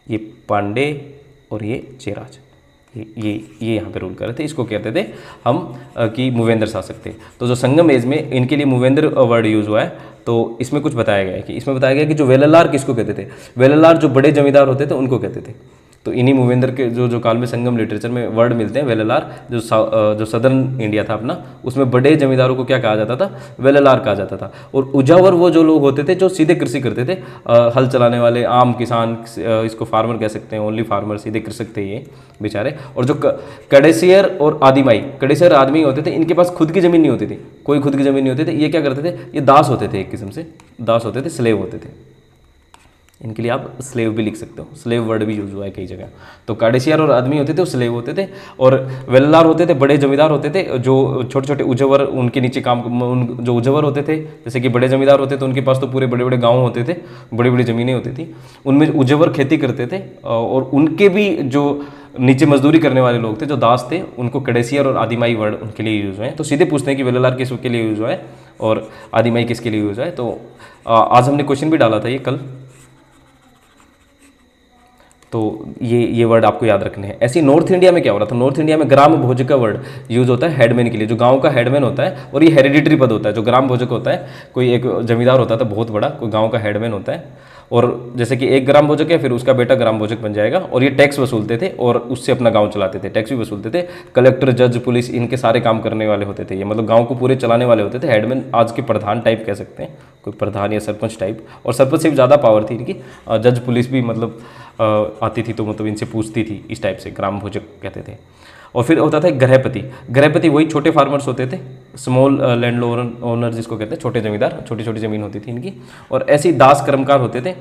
ये पांडे और ये चेराज, ये यहाँ पे रूल कर रहे थे। इसको कहते थे हम कि मूवेंद्र शासक थे। तो जो संगम एज में इनके लिए मूवेंद्र वर्ड यूज़ हुआ है, तो इसमें कुछ बताया गया है कि इसमें बताया गया कि जो वेललार किसको कहते थे, वेललार जो बड़े जमींदार होते थे उनको कहते थे। तो इन्हीं मूवेंद्र के जो काल में संगम लिटरेचर में वर्ड मिलते हैं वेललार, जो सदर्न इंडिया था अपना, उसमें बड़े जमींदारों को क्या कहा जाता था, वेललार कहा जाता था। और उजावर वो जो लोग होते थे जो सीधे कृषि करते थे, हल चलाने वाले आम किसान, इसको फार्मर कह सकते हैं, ओनली फार्मर, सीधे कृषक थे ये बेचारे। और जो कडेसियर और आदिमाई, कडेसियर आदमी होते थे, इनके पास खुद की ज़मीन नहीं होती थी, कोई खुद की ज़मीन नहीं होती थी। ये क्या करते थे, ये दास होते थे, एक किस्म से दास होते थे, स्लेव होते थे। इनके लिए आप स्लेव भी लिख सकते हो, स्लेव वर्ड भी यूज हुआ है कई जगह। तो काडेसियर और आदमी होते थे वो स्लेव होते थे, और वेललार होते थे बड़े जमींदार होते थे, जो छोटे छोटे उजवर उनके नीचे काम, जो उजवर होते थे, जैसे कि बड़े जमींदार होते थे उनके पास तो पूरे बड़े बड़े गाँव होते थे, बड़ी बड़ी ज़मीनें होती थी, उनमें उजवर खेती करते थे। और उनके भी जो नीचे मजदूरी करने वाले लोग थे, जो दास थे, उनको कडेसियर और आदिमाई वर्ड उनके लिए यूज़ हुए हैं। तो सीधे पूछते हैं कि वेललार किसके लिए यूज़ हुआ है और आदिमाई किसके लिए यूज़ हुआ है। तो आज हमने क्वेश्चन भी डाला था ये कल, तो ये वर्ड आपको याद रखने हैं। ऐसे नॉर्थ इंडिया में क्या हो रहा था, नॉर्थ इंडिया में ग्राम भोजक का वर्ड यूज होता है हेडमैन के लिए, जो गांव का हेडमैन होता है, और ये हेरिडिटरी पद होता है। जो ग्राम भोजक होता है, कोई एक जमींदार होता था बहुत बड़ा, कोई गांव का हेडमैन होता है, और जैसे कि एक ग्राम भोजक है, फिर उसका बेटा ग्राम भोजक बन जाएगा, और ये टैक्स वसूलते थे और उससे अपना गांव चलाते थे, टैक्स भी वसूलते थे। कलेक्टर, जज, पुलिस, इनके सारे काम करने वाले होते थे ये, मतलब गांव को पूरे चलाने वाले होते थे। हेडमैन आज के प्रधान टाइप कह सकते हैं, कोई प्रधान या सरपंच टाइप, और सरपंच से भी ज़्यादा पावर थी इनकी। जज पुलिस भी मतलब आती थी, तो मतलब इनसे पूछती थी, इस टाइप से ग्राम भोजक कहते थे। और फिर होता था गृहपति। गृहपति वही छोटे फार्मर्स होते थे, स्मॉल लैंड ओनर जिसको कहते हैं, छोटे जमींदार, छोटी छोटी ज़मीन होती थी इनकी। और ऐसे ही दास कर्मकार होते थे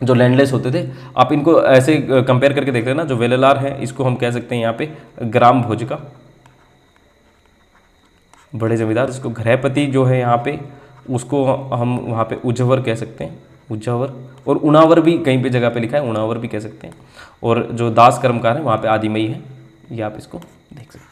जो लैंडलेस होते थे। आप इनको ऐसे कंपेयर करके देख लेना, जो वेललार है इसको हम कह सकते हैं यहाँ पे ग्राम भोजिका, बड़े जमींदार। जिसको गृहपति जो है यहाँ पे, उसको हम वहाँ पे उजवर कह सकते हैं, उजावर। और उनावर भी कहीं पे जगह पे लिखा है, उनावर भी कह सकते हैं। और जो दास कर्मकार है वहाँ पे आदिमई है, ये आप इसको देख सकते हैं।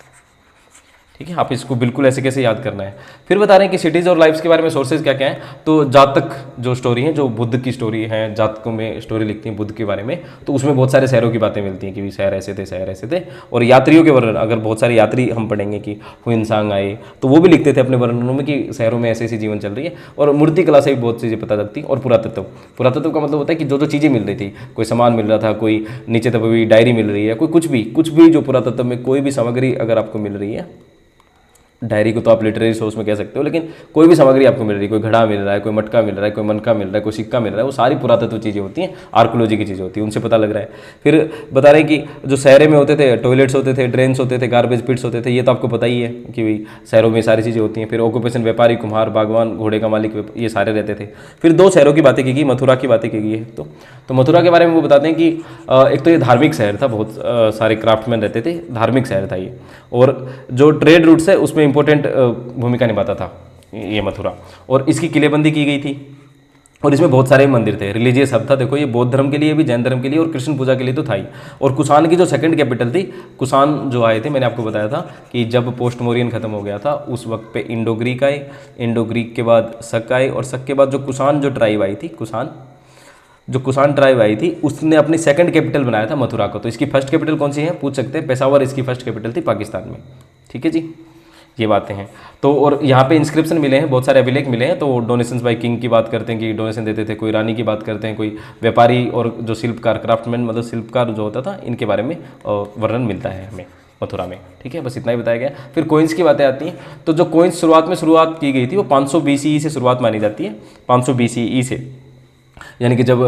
ठीक है, आप इसको बिल्कुल ऐसे कैसे याद करना है। फिर बता रहे हैं कि सिटीज़ और लाइफ्स के बारे में सोर्सेज क्या क्या हैं। तो जातक जो स्टोरी है, जो बुद्ध की स्टोरी है, जातकों में स्टोरी लिखती हैं बुद्ध के बारे में, तो उसमें बहुत सारे शहरों की बातें मिलती हैं कि भी शहर ऐसे थे, शहर ऐसे थे। और यात्रियों के वर्णन, अगर बहुत सारे यात्री हम पढ़ेंगे कि हुइनसांग आए, तो वो भी लिखते थे अपने वर्णनों में कि शहरों में ऐसे ऐसी जीवन चल रही है। और मूर्ति कला से भी बहुत चीज़ें पता लगती। और पुरातत्व, पुरातत्व का मतलब होता है कि जो चीज़ें मिल रही थी, कोई सामान मिल रहा था, कोई नीचे दबी डायरी मिल रही है, कोई कुछ भी जो पुरातत्व में कोई भी सामग्री अगर आपको मिल रही है, डायरी को तो आप लिटरेरी सोर्स में कह सकते हो, लेकिन कोई भी सामग्री आपको मिल रही है, कोई घड़ा मिल रहा है, कोई मटका मिल रहा है, कोई मनका मिल रहा है, कोई सिक्का मिल रहा है, वो सारी पुरातत्व चीज़ें होती हैं, आर्कोलॉजी की चीज़ें होती हैं, उनसे पता लग रहा है। फिर बता रहे हैं कि जो शहरों में होते थे, टॉयलेट्स होते थे, ड्रेन्स होते थे, गार्बेज पिट्स होते थे, ये तो आपको पता ही है कि भाई शहरों में सारी चीज़ें होती हैं। फिर ऑक्यूपेशन, व्यापारी, कुम्हार, बागवान, घोड़े का मालिक, ये सारे रहते थे। फिर दो शहरों की बातें की गई, मथुरा की बातें की गई है। तो मथुरा के बारे में वो बताते हैं कि एक तो ये धार्मिक शहर था, बहुत सारे क्राफ्टमैन रहते थे, धार्मिक शहर था ये। और जो ट्रेड रूट्स है उसमें इंपॉर्टेंट भूमिका निभाता था ये मथुरा। और इसकी किलेबंदी की गई थी, और इसमें बहुत सारे मंदिर थे, रिलीजियस हब था। देखो ये बौद्ध धर्म के लिए भी, जैन धर्म के लिए और कृष्ण पूजा के लिए तो था ही। और कुषाण की जो सेकंड कैपिटल थी, कुषाण जो आए थे, मैंने आपको बताया था कि जब पोस्ट मोरियन खत्म हो गया था उस वक्त पे इंडो ग्रीक आए, इंडो ग्रीक के बाद शक आए, और शक के बाद जो कुषाण जो ट्राइब आई थी, कुषाण ट्राइब आई थी, उसने अपनी सेकंड कैपिटल बनाया था मथुरा को। तो इसकी फर्स्ट कैपिटल कौन सी है पूछ सकते हैं, पेशावर इसकी फर्स्ट कैपिटल थी पाकिस्तान में। ठीक है जी, ये बातें हैं। तो और यहाँ पे इंस्क्रिप्शन मिले हैं, बहुत सारे अभिलेख मिले हैं। तो डोनेशंस बाय किंग की बात करते हैं कि डोनेशन देते थे, कोई रानी की बात करते हैं, कोई व्यापारी, और जो शिल्पकार, क्राफ्टमैन मतलब शिल्पकार जो होता था, इनके बारे में वर्णन मिलता है हमें मथुरा में। ठीक है, बस इतना ही बताया गया। फिर कोइंस की बातें आती हैं। तो जो कोइंस शुरुआत की गई थी वो 500 BCE से शुरुआत मानी जाती है, 500 BCE से, यानी कि जब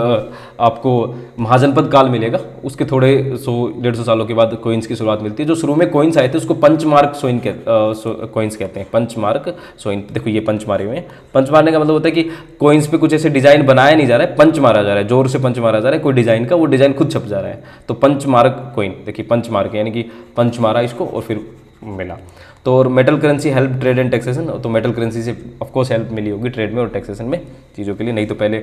आपको महाजनपद काल मिलेगा उसके थोड़े 100-150 सालों के बाद कोइंस की शुरुआत मिलती है। जो शुरू में कोइंस आए थे उसको पंचमार्क कोइंस कहते हैं, पंचमार्क सोइन। देखो ये पंच मारे हुए हैं। पंच मारने का मतलब होता है कि कोइंस पे कुछ ऐसे डिजाइन बनाया नहीं जा रहा है, पंच मारा जा रहा है, जोर से पंच मारा जा रहा है कोई डिजाइन का, वो डिजाइन खुद छप जा रहा है। तो पंचमार्क कोइन, देखिए पंचमार्क यानी कि पंच मारा इसको और फिर मिला। तो और metal currency help trade and taxation, तो मेटल करेंसी से ऑफकोर्स हेल्प मिली होगी ट्रेड में और टैक्सेशन में चीज़ों के लिए। नहीं तो पहले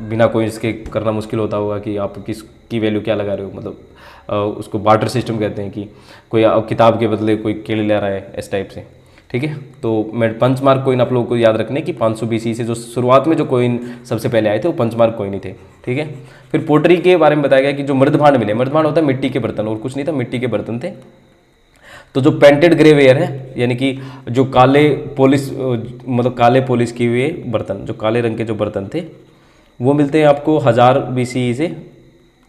बिना कोई इसके करना मुश्किल होता होगा कि आप किसकी वैल्यू क्या लगा रहे हो, मतलब उसको बार्टर सिस्टम कहते हैं कि कोई किताब के बदले कोई केले ले रहा है, इस टाइप से। ठीक है। तो पंचमार्क कॉइन आप लोगों को याद रखने कि 500 BC से जो शुरुआत में जो कॉइन सबसे पहले आए थे वो पंचमार्क कॉइन ही थे, ठीक है। फिर पोटरी के बारे में बताया गया कि जो मृदभांड मिले, मृदभांड होता है मिट्टी के बर्तन और कुछ नहीं था, मिट्टी के बर्तन थे। तो जो पेंटेड ग्रेवेयर है यानी कि जो काले पॉलिश मतलब काले पॉलिश किए हुए बर्तन, जो काले रंग के जो बर्तन थे वो मिलते हैं आपको 1000 BCE से,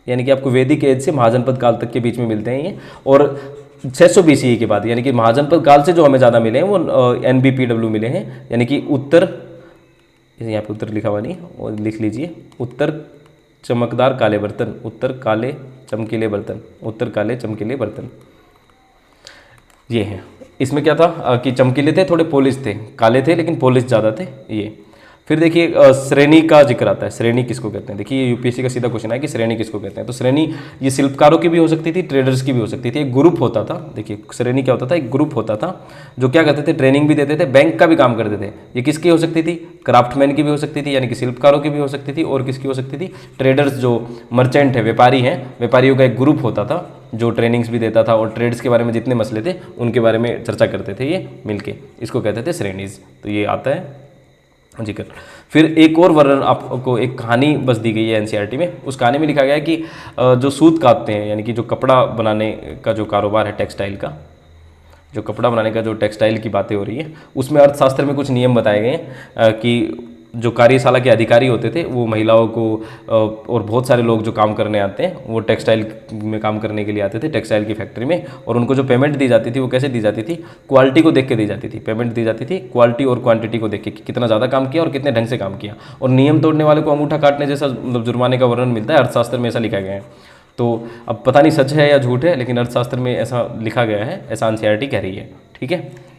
यानी कि आपको वैदिक एज से महाजनपद काल तक के बीच में मिलते हैं ये। और 600 BCE के बाद यानी कि महाजनपद काल से जो हमें ज़्यादा मिले हैं वो NBPW मिले हैं, यानी कि उत्तर, यहाँ पे उत्तर लिखा हुआ नहीं और लिख लीजिए, उत्तर चमकदार काले बर्तन, उत्तर काले चमकीले बर्तन, उत्तर काले चमकीले बर्तन ये है। इसमें क्या था कि चमकीले थे, थोड़े पॉलिश थे, काले थे लेकिन पॉलिश ज़्यादा थे ये। फिर देखिए श्रेणी का जिक्र आता है। श्रेणी किसको कहते हैं? देखिए ये UPSC का सीधा क्वेश्चन है कि श्रेणी किसको कहते हैं। तो श्रेणी ये शिल्पकारों की भी हो सकती थी, ट्रेडर्स की भी हो सकती थी। एक ग्रुप होता था, देखिए श्रेणी क्या होता था, एक ग्रुप होता था जो क्या करते थे, ट्रेनिंग भी देते थे, बैंक का भी काम करते थे। ये किसकी हो सकती थी? क्राफ्टमैन की भी हो सकती थी, यानी कि शिल्पकारों की भी हो सकती थी। और किसकी हो सकती थी? ट्रेडर्स, जो मर्चेंट है, व्यापारी हैं, व्यापारियों का एक ग्रुप होता था जो ट्रेनिंग्स भी देता था और ट्रेड्स के बारे में जितने मसले थे उनके बारे में चर्चा करते थे ये मिलके, इसको कहते थे श्रेणीज। तो ये आता है जिक्र। फिर एक और वर्णन आपको, एक कहानी बस दी गई है NCERT में। उस कहानी में लिखा गया है कि जो सूत काटते हैं, यानी कि जो कपड़ा बनाने का जो कारोबार है, टेक्सटाइल का, जो कपड़ा बनाने का जो टेक्सटाइल की बातें हो रही है, उसमें अर्थशास्त्र में कुछ नियम बताए गए हैं कि जो कार्यशाला के अधिकारी होते थे वो महिलाओं को और बहुत सारे लोग जो काम करने आते हैं वो टेक्सटाइल में काम करने के लिए आते थे, टेक्सटाइल की फैक्ट्री में। और उनको जो पेमेंट दी जाती थी वो कैसे दी जाती थी? क्वालिटी को देख के दी जाती थी। पेमेंट दी जाती थी क्वालिटी और क्वांटिटी को देख के, कितना ज़्यादा काम किया और कितने ढंग से काम किया। और नियम तोड़ने वाले को अंगूठा काटने जैसा मतलब जुर्माने का वर्णन मिलता है, अर्थशास्त्र में ऐसा लिखा गया है। तो अब पता नहीं सच है या झूठ है, लेकिन अर्थशास्त्र में ऐसा लिखा गया है, ऐसा NCERT कह रही है, ठीक है।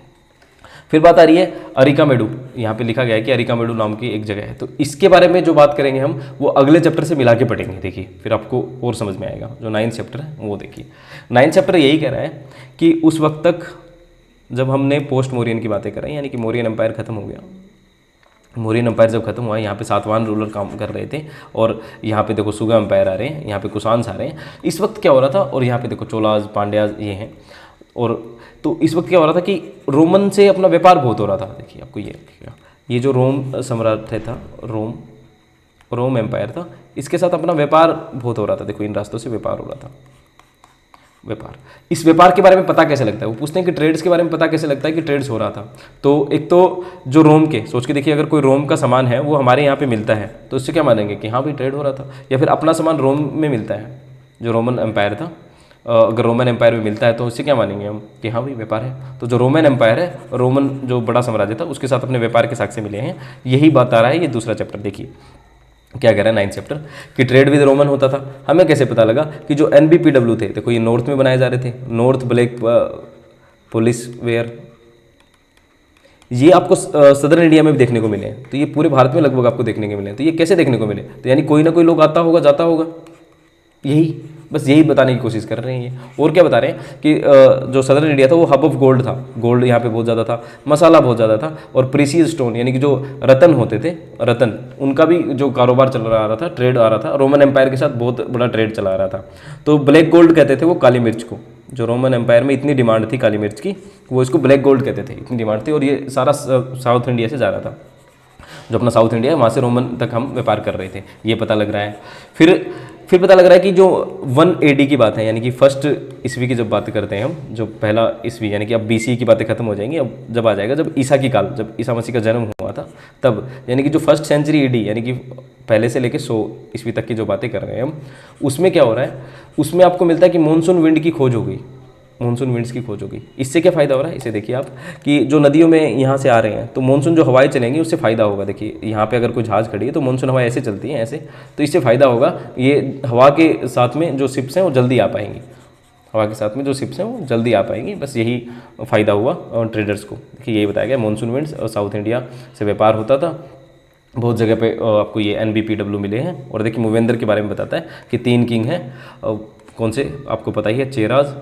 फिर बात आ रही है अरिकामेडु। यहाँ पे लिखा गया है कि अरिकामेडु नाम की एक जगह है। तो इसके बारे में जो बात करेंगे हम वो अगले चैप्टर से मिला के पढ़ेंगे, देखिए फिर आपको और समझ में आएगा। जो 9th चैप्टर है वो देखिए। 9th चैप्टर यही कह रहा है कि उस वक्त तक जब हमने पोस्ट मौर्यन की बातें कराई, यानी कि मौर्यन एम्पायर खत्म हो गया, मौर्यन एम्पायर जब खत्म हुआ, यहाँ पे सातवाहन रूलर काम कर रहे थे और यहाँ पे देखो सुगा एम्पायर आ रहे हैं, यहाँ पे कुषाण्स आ रहे हैं। इस वक्त क्या हो रहा था, और यहाँ पे देखो चोलाज, पांड्याज ये हैं। और तो इस वक्त क्या हो रहा था कि रोमन से अपना व्यापार बहुत हो रहा था। देखिए आपको ये जो रोम साम्राज्य था, रोम एम्पायर था, इसके साथ अपना व्यापार बहुत हो रहा था। देखो इन रास्तों से व्यापार हो रहा था। व्यापार, इस व्यापार के बारे में पता कैसे लगता है? वो पूछते हैं कि ट्रेड्स के बारे में पता कैसे लगता है कि ट्रेड्स हो रहा था। तो एक तो जो रोम के, सोच के देखिए, अगर कोई रोम का सामान है वो हमारे यहाँ पे मिलता है तो उससे क्या मानेंगे कि हाँ भाई ट्रेड हो रहा था। या फिर अपना सामान रोम में मिलता है, जो रोमन एम्पायर था, अगर रोमन एम्पायर में मिलता है तो उससे क्या मानेंगे हम कि हाँ भाई व्यापार है। तो जो रोमन एम्पायर है, रोमन जो बड़ा साम्राज्य था, उसके साथ अपने व्यापार के साक्ष्य मिले हैं। यही बात आ रहा है ये दूसरा चैप्टर। देखिए क्या कह रहा है 9th चैप्टर कि ट्रेड विद रोमन होता था। हमें कैसे पता लगा कि जो NBPW थे, देखो ये नॉर्थ में बनाए जा रहे थे, नॉर्थ ब्लैक पुलिस वेयर, ये आपको सदर्न इंडिया में भी देखने को मिले हैं। तो ये पूरे भारत में लगभग आपको देखने को मिले हैं। तो ये कैसे देखने को मिले? तो यानी कोई ना कोई लोग आता होगा, जाता होगा, यही बस यही बताने की कोशिश कर रहे हैं ये। और क्या बता रहे हैं कि जो सदर्न इंडिया था वो हब ऑफ गोल्ड था, गोल्ड यहाँ पे बहुत ज़्यादा था, मसाला बहुत ज़्यादा था, और प्रीसियस स्टोन यानी कि जो रतन होते थे, रतन, उनका भी जो कारोबार चल रहा था, ट्रेड आ रहा था। रोमन एम्पायर के साथ बहुत बड़ा ट्रेड चला रहा था। तो ब्लैक गोल्ड कहते थे वो काली मिर्च को। जो रोमन एम्पायर में इतनी डिमांड थी काली मिर्च की, वो इसको ब्लैक गोल्ड कहते थे, इतनी डिमांड थी। और ये सारा साउथ इंडिया से जा रहा था, जो अपना साउथ इंडिया है वहाँ से रोमन तक हम व्यापार कर रहे थे, ये पता लग रहा है। फिर पता लग रहा है कि जो 1 AD की बात है, यानी कि फर्स्ट ईस्वी की जब बात करते हैं हम, जो पहला ईस्वी, यानी कि अब BC की बातें खत्म हो जाएंगी। अब जब आ जाएगा जब ईसा की काल, जब ईसा मसीह का जन्म हुआ था तब, यानी कि जो 1st सेंचुरी AD, यानी कि पहले से लेकर 100 ईस्वी तक की जो बातें कर रहे हैं हम, उसमें क्या हो रहा है, उसमें आपको मिलता है कि मानसून विंड की खोज हो गई, मानसून विंड्स की खोज होगी। इससे क्या फ़ायदा हो रहा है, इसे देखिए आप कि जो नदियों में यहाँ से आ रहे हैं तो मानसून जो हवाएं चलेंगी उससे फ़ायदा होगा। देखिए यहाँ पे अगर कोई जहाज़ खड़ी है तो मानसून हवाएं ऐसे चलती हैं ऐसे, तो इससे फ़ायदा होगा। ये हवा के साथ में जो शिप्स हैं वो जल्दी आ पाएंगी, हवा के साथ में जो शिप्स हैं वो जल्दी आ पाएंगी। बस यही फ़ायदा हुआ ट्रेडर्स को। देखिए यही बताया गया, मानसून विंड्स और साउथ इंडिया से व्यापार होता था। बहुत जगह पे आपको ये NBPW मिले हैं। और देखिए मूवेंद्र के बारे में बताता है कि 3 किंग हैं, कौन से आपको पता ही है, चेराज,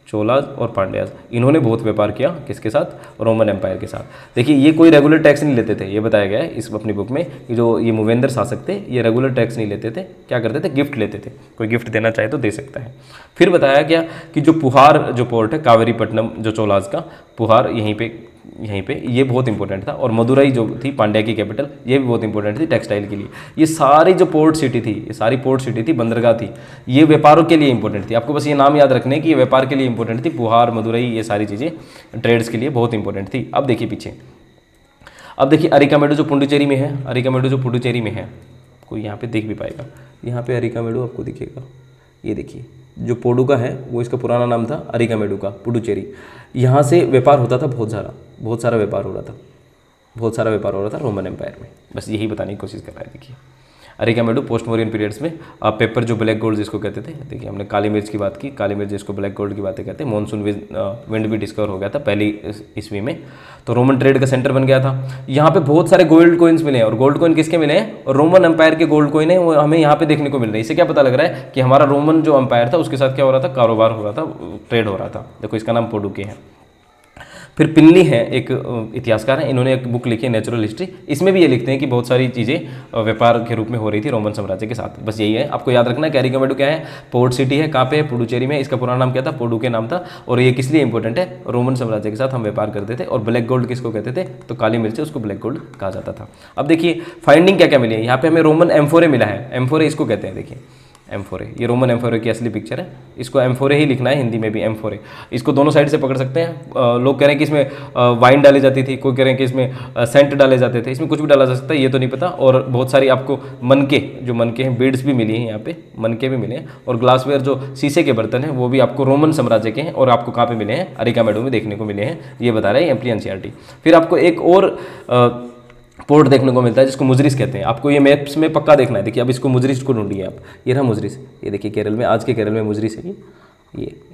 चोलाज और पांड्याज। इन्होंने बहुत व्यापार किया किसके साथ, रोमन एम्पायर के साथ। देखिए ये कोई रेगुलर टैक्स नहीं लेते थे, ये बताया गया है इस अपनी बुक में कि जो ये मूवेंद्र शासक थे ये रेगुलर टैक्स नहीं लेते थे। क्या करते थे, गिफ्ट लेते थे, कोई गिफ्ट देना चाहे तो दे सकता है। फिर बताया गया कि जो पुहार जो पोर्ट है कावेरीपट्टनम, जो चोलाज का पुहार, यहीं पे यहीं पे, ये बहुत इंपॉर्टेंट था। और मदुरई जो थी पांड्या की कैपिटल, ये भी बहुत इंपॉर्टेंट थी टेक्सटाइल के लिए। ये सारी जो पोर्ट सिटी थी, ये सारी पोर्ट सिटी थी, बंदरगाह थी, ये व्यापारों के लिए इंपॉर्टेंट थी। आपको बस ये नाम याद रखने की ये व्यापार के लिए इंपॉर्टेंट थी। पुहार, मदुरई, ये सारी चीज़ें ट्रेड्स के लिए बहुत इंपॉर्टेंट थी। अब देखिए पीछे, अब देखिए अरिकामेडु जो पुडुचेरी में है, अरिकामेडु जो पुडुचेरी में है, कोई यहाँ पे देख भी पाएगा, यहाँ पे अरिकामेडु आपको दिखेगा। ये देखिए जो पोडुका है वो इसका पुराना नाम था अरिकामेडु का, पुडुचेरी। यहाँ से व्यापार होता था बहुत सारा व्यापार हो रहा था, बहुत सारा व्यापार हो रहा था रोमन एम्पायर में। बस यही बताने की कोशिश कर रहा है। देखिए अरिकामेडु पोस्ट मॉरियन पीरियड्स में पेपर जो ब्लैक गोल्ड जिसको कहते थे, देखिए हमने काली मिर्च की बात की, काली मिर्च जिसको ब्लैक गोल्ड की बातें कहते हैं। मॉनसून विंड भी डिस्कवर हो गया था पहली ईस्वी में, तो रोमन ट्रेड का सेंटर बन गया था। यहाँ पे बहुत सारे गोल्ड कॉइन्स मिले हैं, और गोल्ड कॉइन किसके मिले हैं? रोमन एम्पायर के गोल्ड कॉइन है, वो हमें यहाँ पे देखने को मिल रहे हैं। इससे क्या पता लग रहा है कि हमारा रोमन जो एम्पायर था उसके साथ क्या हो रहा था, कारोबार हो रहा था, ट्रेड हो रहा था। देखो इसका नाम पोडुके है। फिर पिल्ली है एक इतिहासकार हैं, इन्होंने एक बुक लिखी है नेचुरल हिस्ट्री। इसमें भी ये लिखते हैं कि बहुत सारी चीज़ें व्यापार के रूप में हो रही थी रोमन साम्राज्य के साथ। बस यही है, आपको याद रखना है कि अरिकामेडु क्या है, पोर्ट सिटी है, कहाँ पे है, पुडुचेरी में। इसका पुराना नाम क्या था, पोडुके नाम था। और ये किस लिए इंपॉर्टेंट है, रोमन साम्राज्य के साथ हम व्यापार करते थे। और ब्लैक गोल्ड किसको कहते थे, तो काली मिर्च उसको ब्लैक गोल्ड कहा जाता था। अब देखिए फाइंडिंग क्या क्या मिली है, यहाँ पे हमें रोमन एम्फोरे मिला है। एम्फोरे इसको कहते हैं, देखिए एम्फोरे, ये रोमन एम्फोरे की असली पिक्चर है। इसको एम्फोरे ही लिखना है, हिंदी में भी एम्फोरे। इसको दोनों साइड से पकड़ सकते हैं। लोग कह रहे हैं कि इसमें वाइन डाली जाती थी, कोई कह रहे हैं कि इसमें सेंट डाले जाते थे। इसमें कुछ भी डाला जा सकता है, ये तो नहीं पता। और बहुत सारी आपको मनके, जो मनके हैं, बीड्स भी मिली हैं यहाँ पे, मनके भी मिले हैं। और ग्लासवेयर जो शीशे के बर्तन हैं वो भी आपको रोमन साम्राज्य के हैं। और आपको कहाँ पे मिले हैं, अरिकामेडु में देखने को मिले हैं, ये बता रहे हैं एमपी एनसीईआरटी। फिर आपको एक और पोर्ट देखने को मिलता है जिसको मुजरिस कहते हैं। आपको ये मैप्स में पक्का देखना है। देखिए अब इसको मुजरिस को ढूंढिए आप, ये रहा मुजरिस, ये देखिए केरल में, आज के केरल में मुजरिस है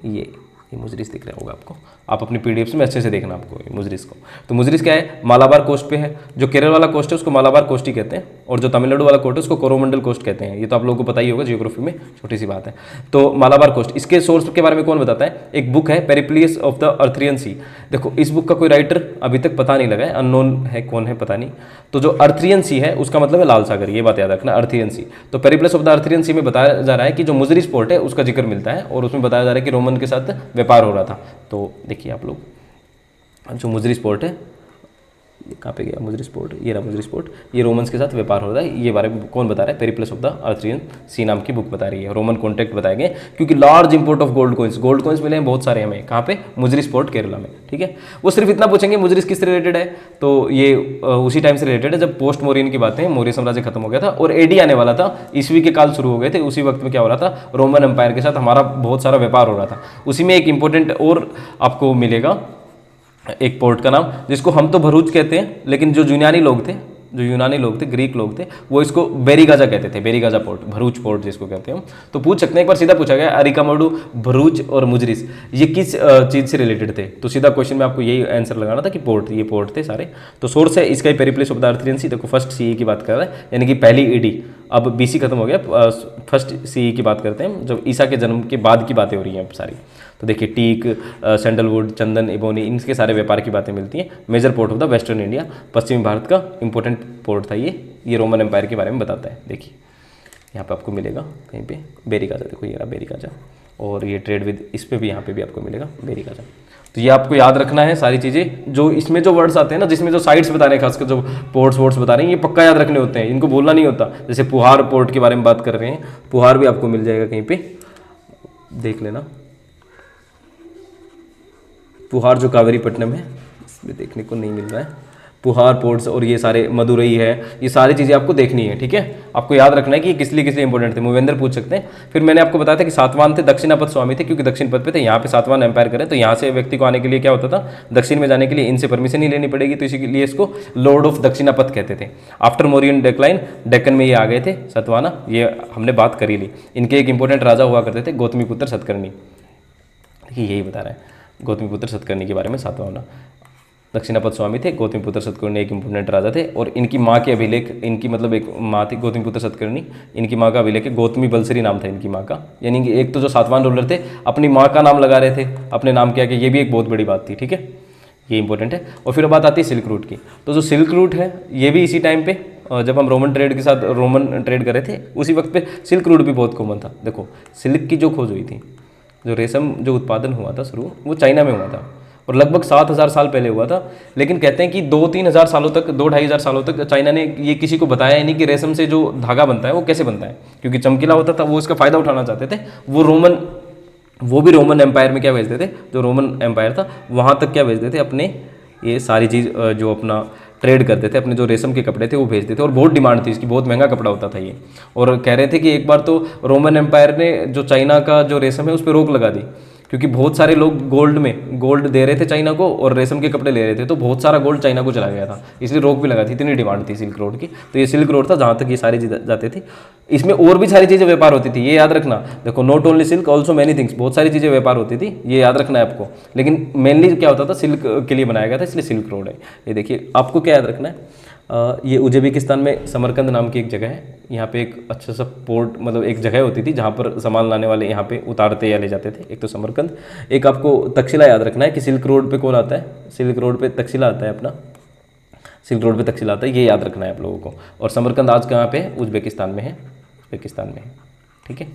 ये मुजरिस दिख रहा होगा आपको। आप अपनी पीडीएफ्स में अच्छे से देखना आपको मुजरिस को। तो मुजरिस क्या है, मालाबार कोस्ट पे है। जो केरल वाला कोस्ट है उसको मालाबार कोस्ट ही कहते हैं, और जो तमिलनाडु वाला कोस्ट है उसको कोरोमंडल कोस्ट कहते हैं। ये तो आप लोगों को पता ही होगा, जियोग्राफी में छोटी सी बात है। तो मालाबार कोस्ट, इसके सोर्स के बारे में कौन बताता है, एक बुक है पेरिप्लियस ऑफ द अर्थरियन सी। देखो इस बुक का कोई राइटर अभी तक पता नहीं लगा है, अननोन है, कौन है पता नहीं। तो जो अर्थरियन सी है उसका मतलब है लाल सागर, ये बात याद रखना, अर्थरियन सी। तो पेरिप्लस ऑफ द अर्थरियन सी में बताया जा रहा है कि जो मुजरिस पोर्ट है उसका जिक्र मिलता है, और उसमें बताया जा रहा है कि रोमन के साथ व्यापार हो रहा था। तो देखिए आप लोग, जो मुजरिस पोर्ट है, ये कहाँ पे गया मुजरिस पोर्ट, ये रहा मुजरिस पोर्ट, ये रोमन्स के साथ व्यापार हो रहा है। ये बारे में कौन बता रहा है, पेरिप्लस ऑफ द अर्थरियन सी नाम की बुक बता रही है। रोमन कॉन्टेक्ट बताए गए, क्योंकि large import of gold coins मिले हैं बहुत सारे हमें, कहाँ पे, मुजरिस पोर्ट केरला में। ठीक है, वो सिर्फ इतना पूछेंगे मुजरिस किस रिलेटेड है, तो ये उसी टाइम से रिलेटेड है जब पोस्ट मौर्यन की बातें, मौर्य साम्राज्य खत्म हो गया था और एडी आने वाला था, ईस्वी के काल शुरू हो गए थे। उसी वक्त में क्या हो रहा था, रोमन एम्पायर के साथ हमारा बहुत सारा व्यापार हो रहा था। उसी में एक इंपॉर्टेंट और आपको मिलेगा एक पोर्ट का नाम, जिसको हम तो भरूच कहते हैं, लेकिन जो यूनानी लोग थे, ग्रीक लोग थे, वो इसको बेरीगाजा कहते थे, बेरीगाजा पोर्ट, भरूच पोर्ट जिसको कहते हैं हम। तो पूछ सकते हैं, एक बार सीधा पूछा गया अरिकामेडु, भरूच और मुजरिस ये किस चीज़ से रिलेटेड थे, तो सीधा क्वेश्चन में आपको यही आंसर लगाना था कि पोर्ट, ये पोर्ट थे सारे। तो सोर्स है इसका ही पेरिप्लस ऑफ द अर्थरियन सी। देखो फर्स्ट सीई की बात कर रहा है, यानी कि पहली ईडी, अब बीसी खत्म हो गया, फर्स्ट सीई की बात करते हैं, जब ईसा के जन्म के बाद की बातें हो रही हैं अब सारी। तो देखिए टीक, सैंडलवुड, चंदन, इबोनी, इनके सारे व्यापार की बातें मिलती हैं। Major port of the western India, पश्चिमी भारत का इंपॉर्टेंट पोर्ट था ये रोमन एम्पायर के बारे में बताता है। देखिए यहाँ पे आपको मिलेगा कहीं पे बेरीगाजा, देखो ये रहा बेरीगाजा, और ये ट्रेड विद, इस पे भी, यहाँ पे भी आपको मिलेगा बेरीगाजा। तो ये आपको याद रखना है सारी चीज़ें, जो इसमें जो वर्ड्स आते हैं ना, जिसमें जो साइट्स बता रहे हैं, खासकर जो पोर्ट्स वोर्ट्स बता रहे हैं, ये पक्का याद रखने होते हैं, इनको बोलना नहीं होता। जैसे पुहार पोर्ट के बारे में बात कर रहे हैं, पुहार भी आपको मिल जाएगा कहीं पे, देख लेना। पुहार जो कावेरीपट्टनम है, इसमें देखने को नहीं मिल रहा है, पुहार पोर्ट्स, और ये सारे मदुरई है, ये सारी चीज़ें आपको देखनी है। ठीक है, आपको याद रखना है कि किस लिए इंपॉर्टेंट थे। मूवेंद्र पूछ सकते हैं। फिर मैंने आपको बताया था कि सातवान थे, दक्षिणापथ स्वामी थे, क्योंकि दक्षिण पथ पे थे। यहाँ पे सातवान एम्पायर करें तो यहाँ से व्यक्ति को आने के लिए क्या होता था, दक्षिण में जाने के लिए इनसे परमिशन ही लेनी पड़ेगी, तो इसीलिए इसको लॉर्ड ऑफ दक्षिणापथ कहते थे। आफ्टर मौर्यन डेक्लाइन, डेक्कन में ये आ गए थे सतवाना, ये हमने बात करी ली। इनके एक इंपॉर्टेंट राजा हुआ करते थे, गौतमीपुत्र सतकर्णी, यही बता रहा है गौतमीपुत्र सतकर्णी के बारे में। सातवाहन दक्षिणापथ स्वामी थे, गौतमीपुत्र सतकर्णी एक इंपोर्टेंट राजा थे, और इनकी माँ के अभिलेख, इनकी मतलब एक माँ थी गौतमीपुत्र सतकर्णी, इनकी माँ का अभिलेख है गौतमी बलसरी नाम था इनकी माँ का। यानी कि एक तो जो सातवाहन रूलर थे अपनी माँ का नाम लगा रहे थे अपने नाम के आगे, ये भी एक बहुत बड़ी बात थी। ठीक है, ये इंपॉर्टेंट है। और फिर बात आती है सिल्क रूट की। तो जो सिल्क रूट है ये भी इसी टाइम पे, जब हम रोमन ट्रेड के साथ रोमन ट्रेड कर रहे थे, उसी वक्त पे सिल्क रूट भी बहुत कॉमन था। देखो सिल्क की जो खोज हुई थी, जो रेशम जो उत्पादन हुआ था शुरू, वो चाइना में हुआ था, और लगभग 7,000 साल पहले हुआ था। लेकिन कहते हैं कि 2-3 हज़ार सालों तक, 2-2.5 हज़ार सालों तक चाइना ने ये किसी को बताया ही नहीं कि रेशम से जो धागा बनता है वो कैसे बनता है, क्योंकि चमकीला होता था, वो इसका फ़ायदा उठाना चाहते थे। वो भी रोमन एम्पायर में क्या भेजते थे, जो रोमन एम्पायर था वहाँ तक क्या भेजते थे, अपने ये सारी चीज़ जो अपना ट्रेड करते थे, अपने जो रेशम के कपड़े थे वो भेजते थे, और बहुत डिमांड थी इसकी, बहुत महंगा कपड़ा होता था ये। और कह रहे थे कि एक बार तो रोमन एम्पायर ने जो चाइना का जो रेशम है उस पर रोक लगा दी, क्योंकि बहुत सारे लोग गोल्ड दे रहे थे चाइना को और रेशम के कपड़े ले रहे थे, तो बहुत सारा गोल्ड चाइना को चला गया था, इसलिए रोक भी लगा थी, इतनी डिमांड थी सिल्क रोड की। तो ये सिल्क रोड था जहाँ तक ये सारी चीज़ें जाते थे। इसमें और भी सारी चीज़ें व्यापार होती थी, ये याद रखना। देखो, not only silk also many things, बहुत सारी चीज़ें व्यापार होती थी, ये याद रखना है आपको। लेकिन मेनली क्या होता था, सिल्क के लिए बनाया गया था, इसलिए सिल्क रोड है। ये देखिए, आपको क्या याद रखना है, ये उज्बेकिस्तान में समरकंद नाम की एक जगह है। यहाँ पे एक अच्छा सा पोर्ट, मतलब एक जगह होती थी जहाँ पर सामान लाने वाले यहाँ पे उतारते या ले जाते थे। एक तो समरकंद, एक आपको तक्षशिला याद रखना है कि सिल्क रोड पे कौन आता है, सिल्क रोड पे तक्षशिला आता है अपना, सिल्क रोड पे तक्षशिला आता है, ये याद रखना है आप लोगों को। और समरकंद आज कहाँ पे है, उज्बेकिस्तान में है, उज्बेकिस्तान में है, ठीक है,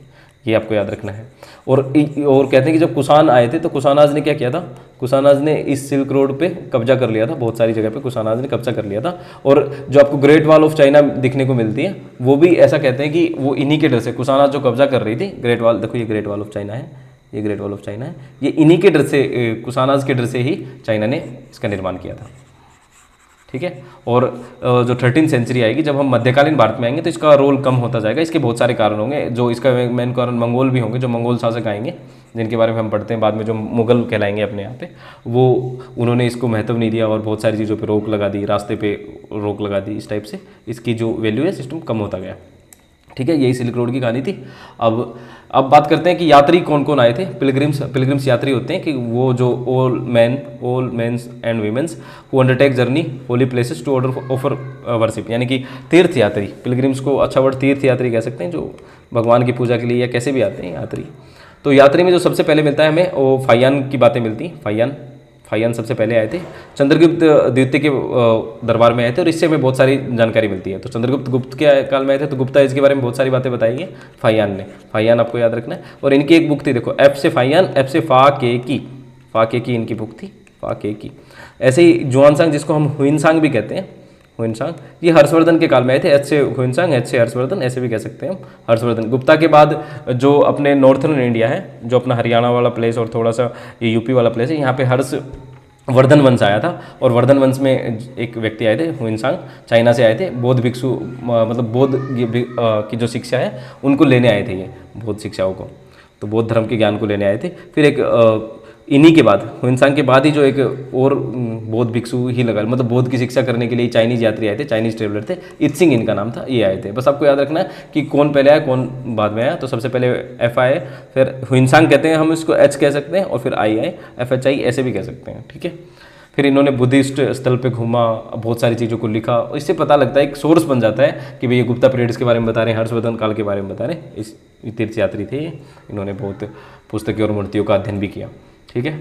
ये आपको याद रखना है। और कहते हैं कि जब कुषाण आए थे तो कुषाणाज ने क्या किया था, कुषाणाज ने इस सिल्क रोड पे कब्जा कर लिया था, बहुत सारी जगह पे कुषाणाज ने कब्जा कर लिया था। और जो आपको ग्रेट वॉल ऑफ चाइना दिखने को मिलती है, वो भी ऐसा कहते हैं कि वो इन्हीं के डर से, कुषाणाज जो कब्जा कर रही थी ग्रेट वॉल, देखो ये ग्रेट वॉल ऑफ चाइना है, ये ग्रेट वॉल ऑफ चाइना है, ये इन्हीं के डर से, कुषाणाज के डर से ही चाइना ने इसका निर्माण किया था, ठीक है। और जो 13वीं सेंचुरी आएगी, जब हम मध्यकालीन भारत में आएंगे तो इसका रोल कम होता जाएगा। इसके बहुत सारे कारण होंगे, जो इसका मेन कारण मंगोल भी होंगे, जो मंगोल शासक आएंगे जिनके बारे में हम पढ़ते हैं बाद में, जो मुगल कहलाएंगे अपने यहाँ पे, वो उन्होंने इसको महत्व नहीं दिया और बहुत सारी चीज़ों पे रोक लगा दी, रास्ते पे रोक लगा दी, इस टाइप से इसकी जो वैल्यू है सिस्टम कम होता गया, ठीक है। यही सिल्क रोड की कहानी थी। अब बात करते हैं कि यात्री कौन कौन आए थे। पिलग्रिम्स यात्री होते हैं कि वो जो all mens and womens who undertake journey holy places to offer worship, यानी कि तीर्थ यात्री। पिलग्रिम्स को अच्छा वर्ड तीर्थ यात्री कह सकते हैं, जो भगवान की पूजा के लिए या कैसे भी आते हैं यात्री। तो यात्री में जो सबसे पहले मिलता है हमें, वो फाहियान की बातें मिलती हैं। फाहियान सबसे पहले आए थे, चंद्रगुप्त द्वितीय के दरबार में आए थे, और इससे हमें बहुत सारी जानकारी मिलती है। तो चंद्रगुप्त गुप्त के काल में आए थे, तो गुप्ता एज के बारे में बहुत सारी बातें बताई है फाहियान ने। फाहियान आपको याद रखना है। और इनकी एक बुक थी, देखो, एफ से फाहियान, एफ से फा के की इनकी बुक थी, फा के की। ऐसे ही जुआनसांग, जिसको हम हुइनसांग भी कहते हैं, हुइनसांग, ये हर्षवर्धन के काल में आए थे। एच से हुइनसांग, एच से हर्षवर्धन, ऐसे भी कह सकते हैं हम, हर्षवर्धन। गुप्ता के बाद जो अपने नॉर्थर्न इंडिया है, जो अपना हरियाणा वाला प्लेस और थोड़ा सा ये यूपी वाला प्लेस है, यहाँ पे वर्धन वंश आया था। और वर्धन वंश में एक व्यक्ति आए थे, हुइनसांग, चाइना से आए थे। बौद्ध भिक्षु, मतलब बौद्ध की जो शिक्षा है उनको लेने आए थे, ये बौद्ध शिक्षाओं को, तो बौद्ध धर्म के ज्ञान को लेने आए थे। फिर एक इन्हीं के बाद, हुइनसांग के बाद ही जो एक और बौद्ध भिक्षु ही लगा, मतलब बौद्ध की शिक्षा करने के लिए चाइनीज यात्री आए थे, चाइनीज ट्रेवलर थे, इत्सिंग इनका नाम था, ये आए थे। बस आपको याद रखना है कि कौन पहले आया कौन बाद में आया। तो सबसे पहले एफ आए, फिर हुइनसांग कहते हैं हम इसको, एच कह सकते हैं, और फिर आई आए, FHI ऐसे भी कह सकते हैं, ठीक है। फिर इन्होंने बुद्धिस्ट स्थल पे घूमा, बहुत सारी चीज़ों को लिखा, और इससे पता लगता है, एक सोर्स बन जाता है कि भाई ये गुप्ता पीरियड्स के बारे में बता रहे हैं, हर्षवर्धन काल के बारे में बता रहे हैं। इस तीर्थ यात्री थे, इन्होंने बहुत पुस्तकें और मूर्तियों का अध्ययन भी किया, ठीक है।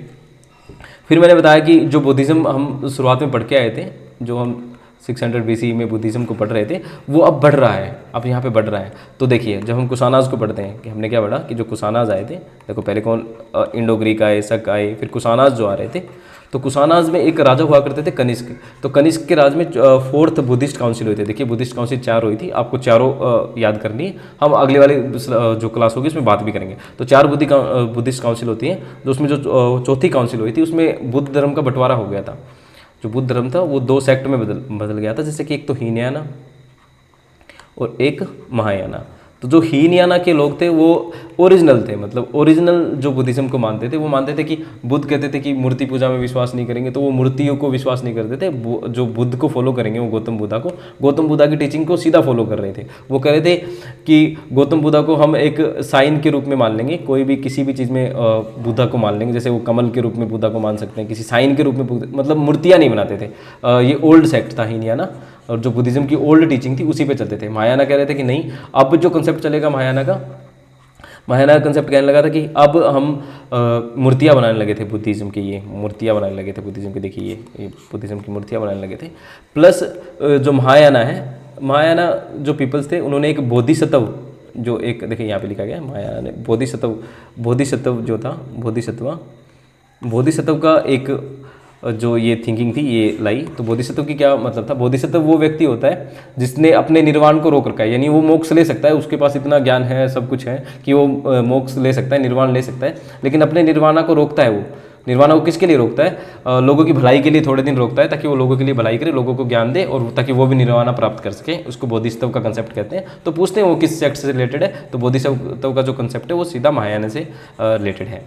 फिर मैंने बताया कि जो बुद्धिज़्म हम शुरुआत में पढ़ के आए थे, जो हम 600 BC में बुद्धिज़्म को पढ़ रहे थे, वो अब बढ़ रहा है, अब यहाँ पे बढ़ रहा है। तो देखिए, जब हम कुषाणाज को पढ़ते हैं, कि हमने क्या पढ़ा कि जो कुषाणाज आए थे, देखो पहले कौन, इंडो ग्रीक आए, शक आए, फिर कुषाणाज जो आ रहे थे। तो कुषाणाज में एक राजा हुआ करते थे कनिष्क। तो कनिष्क के राज में 4th बुद्धिस्ट काउंसिल हुई थी। देखिए, बुद्धिस्ट काउंसिल 4 हुई थी, आपको चारों याद करनी है। हम अगले वाले जो क्लास होगी उसमें बात भी करेंगे। तो 4 बुद्धिस्ट काउंसिल होती हैं, जो उसमें जो चौथी काउंसिल हुई थी उसमें बुद्ध धर्म का बंटवारा हो गया था। जो बुद्ध धर्म था वो 2 सेक्ट में बदल गया था, जैसे कि एक तो हीनयाना और एक महायाना। तो जो हीनयाना के लोग थे वो ओरिजिनल थे, मतलब ओरिजिनल जो बुद्धिज्म को मानते थे, वो मानते थे कि बुद्ध कहते थे कि मूर्ति पूजा में विश्वास नहीं करेंगे, तो वो मूर्तियों को विश्वास नहीं करते थे। जो बुद्ध को फॉलो करेंगे वो गौतम बुद्धा की टीचिंग को सीधा फॉलो कर रहे थे। वो कह रहे थे कि गौतम बुद्धा को हम एक साइन के रूप में मान लेंगे, कोई भी किसी भी चीज़ में बुद्धा को मान लेंगे, जैसे वो कमल के रूप में बुद्धा को मान सकते हैं, किसी साइन के रूप में, मतलब मूर्तियाँ नहीं बनाते थे। ये ओल्ड सेक्ट था हीनयाना, और जो बुद्धिज्म की ओल्ड टीचिंग थी उसी पे चलते थे। महायाना कह रहे थे कि नहीं, अब जो कंसेप्ट चलेगा महायाना का कंसेप्ट कहने लगा था कि अब हम मूर्तियाँ बनाने लगे थे बुद्धिज्म की, ये मूर्तियाँ बनाने लगे थे बुद्धिज्म की। देखिए ये बुद्धिज्म की मूर्तियाँ बनाने लगे थे। प्लस जो महायाना जो पीपल्स थे, उन्होंने एक बोधिसत्व, जो एक देखिए यहाँ पे लिखा गया है, महायाना ने बोधिसत्व जो था, बोधिसत्व बोधिसत्व का एक जो ये थिंकिंग थी ये लाई। तो बोधिसत्व की क्या मतलब था? बोधिसत्व वो व्यक्ति होता है जिसने अपने निर्वाण को रोक रखा है, यानी वो मोक्ष ले सकता है, उसके पास इतना ज्ञान है, सब कुछ है कि वो मोक्ष ले सकता है, निर्वाण ले सकता है, लेकिन अपने निर्वाणा को रोकता है। वो निर्वाणा को किसके लिए रोकता है? लोगों की भलाई के लिए थोड़े दिन रोकता है, ताकि वो लोगों के लिए भलाई करे, लोगों को ज्ञान दे, और ताकि वो भी निर्वाणा प्राप्त कर सके। उसको बोधिसत्व का कंसेप्ट कहते हैं। तो पूछते हैं वो किस सेक्ट से रिलेटेड है? तो बोधिसत्व का जो कंसेप्ट है वो सीधा महायान से रिलेटेड है।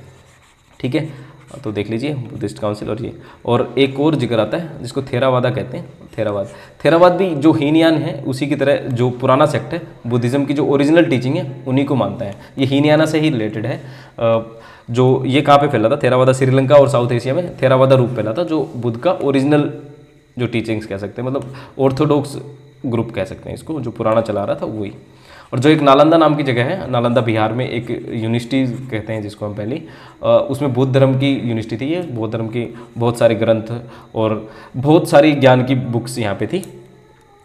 ठीक है, तो देख लीजिए बुद्धिस्ट काउंसिल और ये, और एक और जिक्र आता है जिसको थेरावादा कहते हैं। थेरावाद भी जो हीनयान है उसी की तरह जो पुराना सेक्ट है, बुद्धिज़्म की जो ओरिजिनल टीचिंग है उन्हीं को मानता है। ये हीनयाना से ही रिलेटेड है। जो ये कहाँ पे फैला था? थेरावादा श्रीलंका और साउथ एशिया में थेरावादा रूप फैला था, जो बुद्ध का ओरिजिनल जो टीचिंग्स कह सकते हैं, मतलब ऑर्थोडॉक्स ग्रुप कह सकते हैं इसको, जो पुराना चला रहा था वही। और जो एक नालंदा नाम की जगह है, नालंदा बिहार में एक यूनिवर्सिटी कहते हैं जिसको हम पहले, उसमें बौद्ध धर्म की यूनिवर्सिटी थी ये। बौद्ध धर्म की बहुत सारे ग्रंथ और बहुत सारी ज्ञान की बुक्स यहाँ पे थी।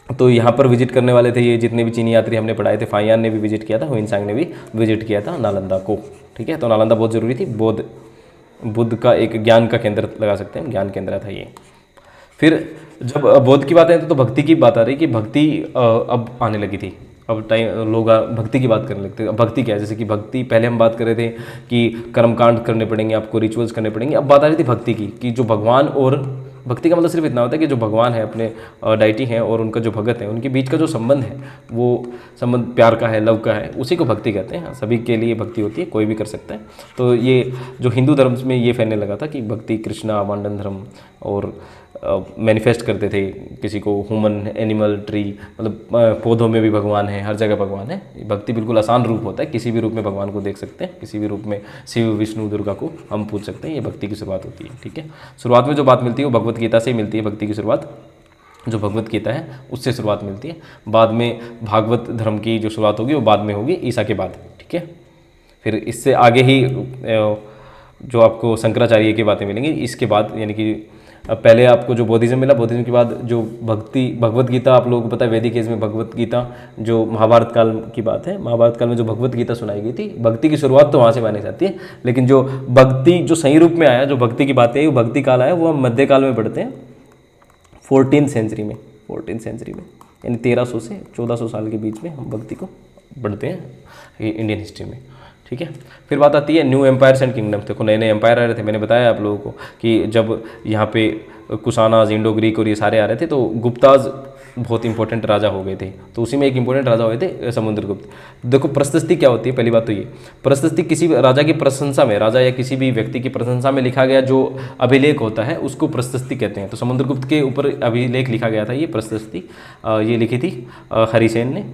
तो यहाँ पर विजिट करने वाले थे ये जितने भी चीनी यात्री हमने पढ़ाए थे। फाइयान ने भी विजिट किया था, हुइनसांग ने भी विजिट किया था नालंदा को। ठीक है, तो नालंदा बहुत ज़रूरी थी। बुद्ध का एक ज्ञान का केंद्र लगा सकते हैं, ज्ञान केंद्र था ये। फिर जब बौद्ध की बात आई तो भक्ति की बात आ रही कि भक्ति अब आने लगी थी। अब टाइम लोग भक्ति की बात करने लगते हैं। अब भक्ति क्या है? जैसे कि भक्ति पहले हम बात कर रहे थे कि कर्मकांड करने पड़ेंगे, आपको रिचुअल्स करने पड़ेंगे। अब बात आ रही थी भक्ति की, कि जो भगवान और भक्ति का मतलब सिर्फ इतना होता है कि जो भगवान है, अपने डाइटी हैं और उनका जो भगत है, उनके बीच का जो संबंध है वो संबंध प्यार का है, लव का है, उसी को भक्ति कहते हैं। सभी के लिए भक्ति होती है, कोई भी कर सकता है। तो ये जो हिंदू धर्म में ये फैलने लगा था कि भक्ति कृष्णा वांडन धर्म, और मैनिफेस्ट करते थे किसी को, ह्यूमन, एनिमल, ट्री, मतलब पौधों में भी भगवान है, हर जगह भगवान है। भक्ति बिल्कुल आसान रूप होता है, किसी भी रूप में भगवान को देख सकते हैं, किसी भी रूप में शिव विष्णु दुर्गा को हम पूछ सकते हैं। ये भक्ति की शुरुआत होती है। ठीक है, शुरुआत में जो बात मिलती है वो भगवत गीता से ही मिलती है। भक्ति की शुरुआत जो भगवत गीता है उससे शुरुआत मिलती है। बाद में भागवत धर्म की जो शुरुआत होगी वो बाद में होगी, ईसा के बाद। ठीक है, फिर इससे आगे ही जो आपको शंकराचार्य की बातें मिलेंगी इसके बाद, यानी कि पहले आपको जो बौद्धिज्म मिला, बौद्धिज्म के बाद जो भगवत गीता, आप लोगों को पता है वैदिक एज में भगवत गीता जो महाभारत काल की बात है, महाभारत काल में जो भगवत गीता सुनाई गई थी, भक्ति की शुरुआत तो वहाँ से मानी जाती है। लेकिन जो भक्ति जो सही रूप में आया, जो भक्ति की बातें आई, वो भक्ति काल आया, वो हम मध्यकाल में पढ़ते हैं 14th सेंचुरी में, यानी 1300 से 1400 साल के बीच में हम भक्ति को पढ़ते हैं इंडियन हिस्ट्री में। ठीक है, फिर बात आती है न्यू एम्पायर्स एंड किंगडम्स। देखो नए नए एम्पायर आ रहे थे, मैंने बताया आप लोगों को कि जब यहाँ पे कुशानाज, इंडो ग्रीक और ये सारे आ रहे थे, तो गुप्ताज बहुत इंपॉर्टेंट राजा हो गए थे। तो उसी में एक इंपॉर्टेंट राजा हुए थे समुद्रगुप्त। देखो प्रशस्ति क्या होती है? पहली बात तो ये, प्रशस्ति किसी भी राजा की प्रशंसा में, राजा या किसी भी व्यक्ति की प्रशंसा में लिखा गया जो अभिलेख होता है उसको प्रशस्ति कहते हैं। तो समुद्रगुप्त के ऊपर अभिलेख लिखा गया था, ये प्रशस्ति ये लिखी थी हरिसेन ने।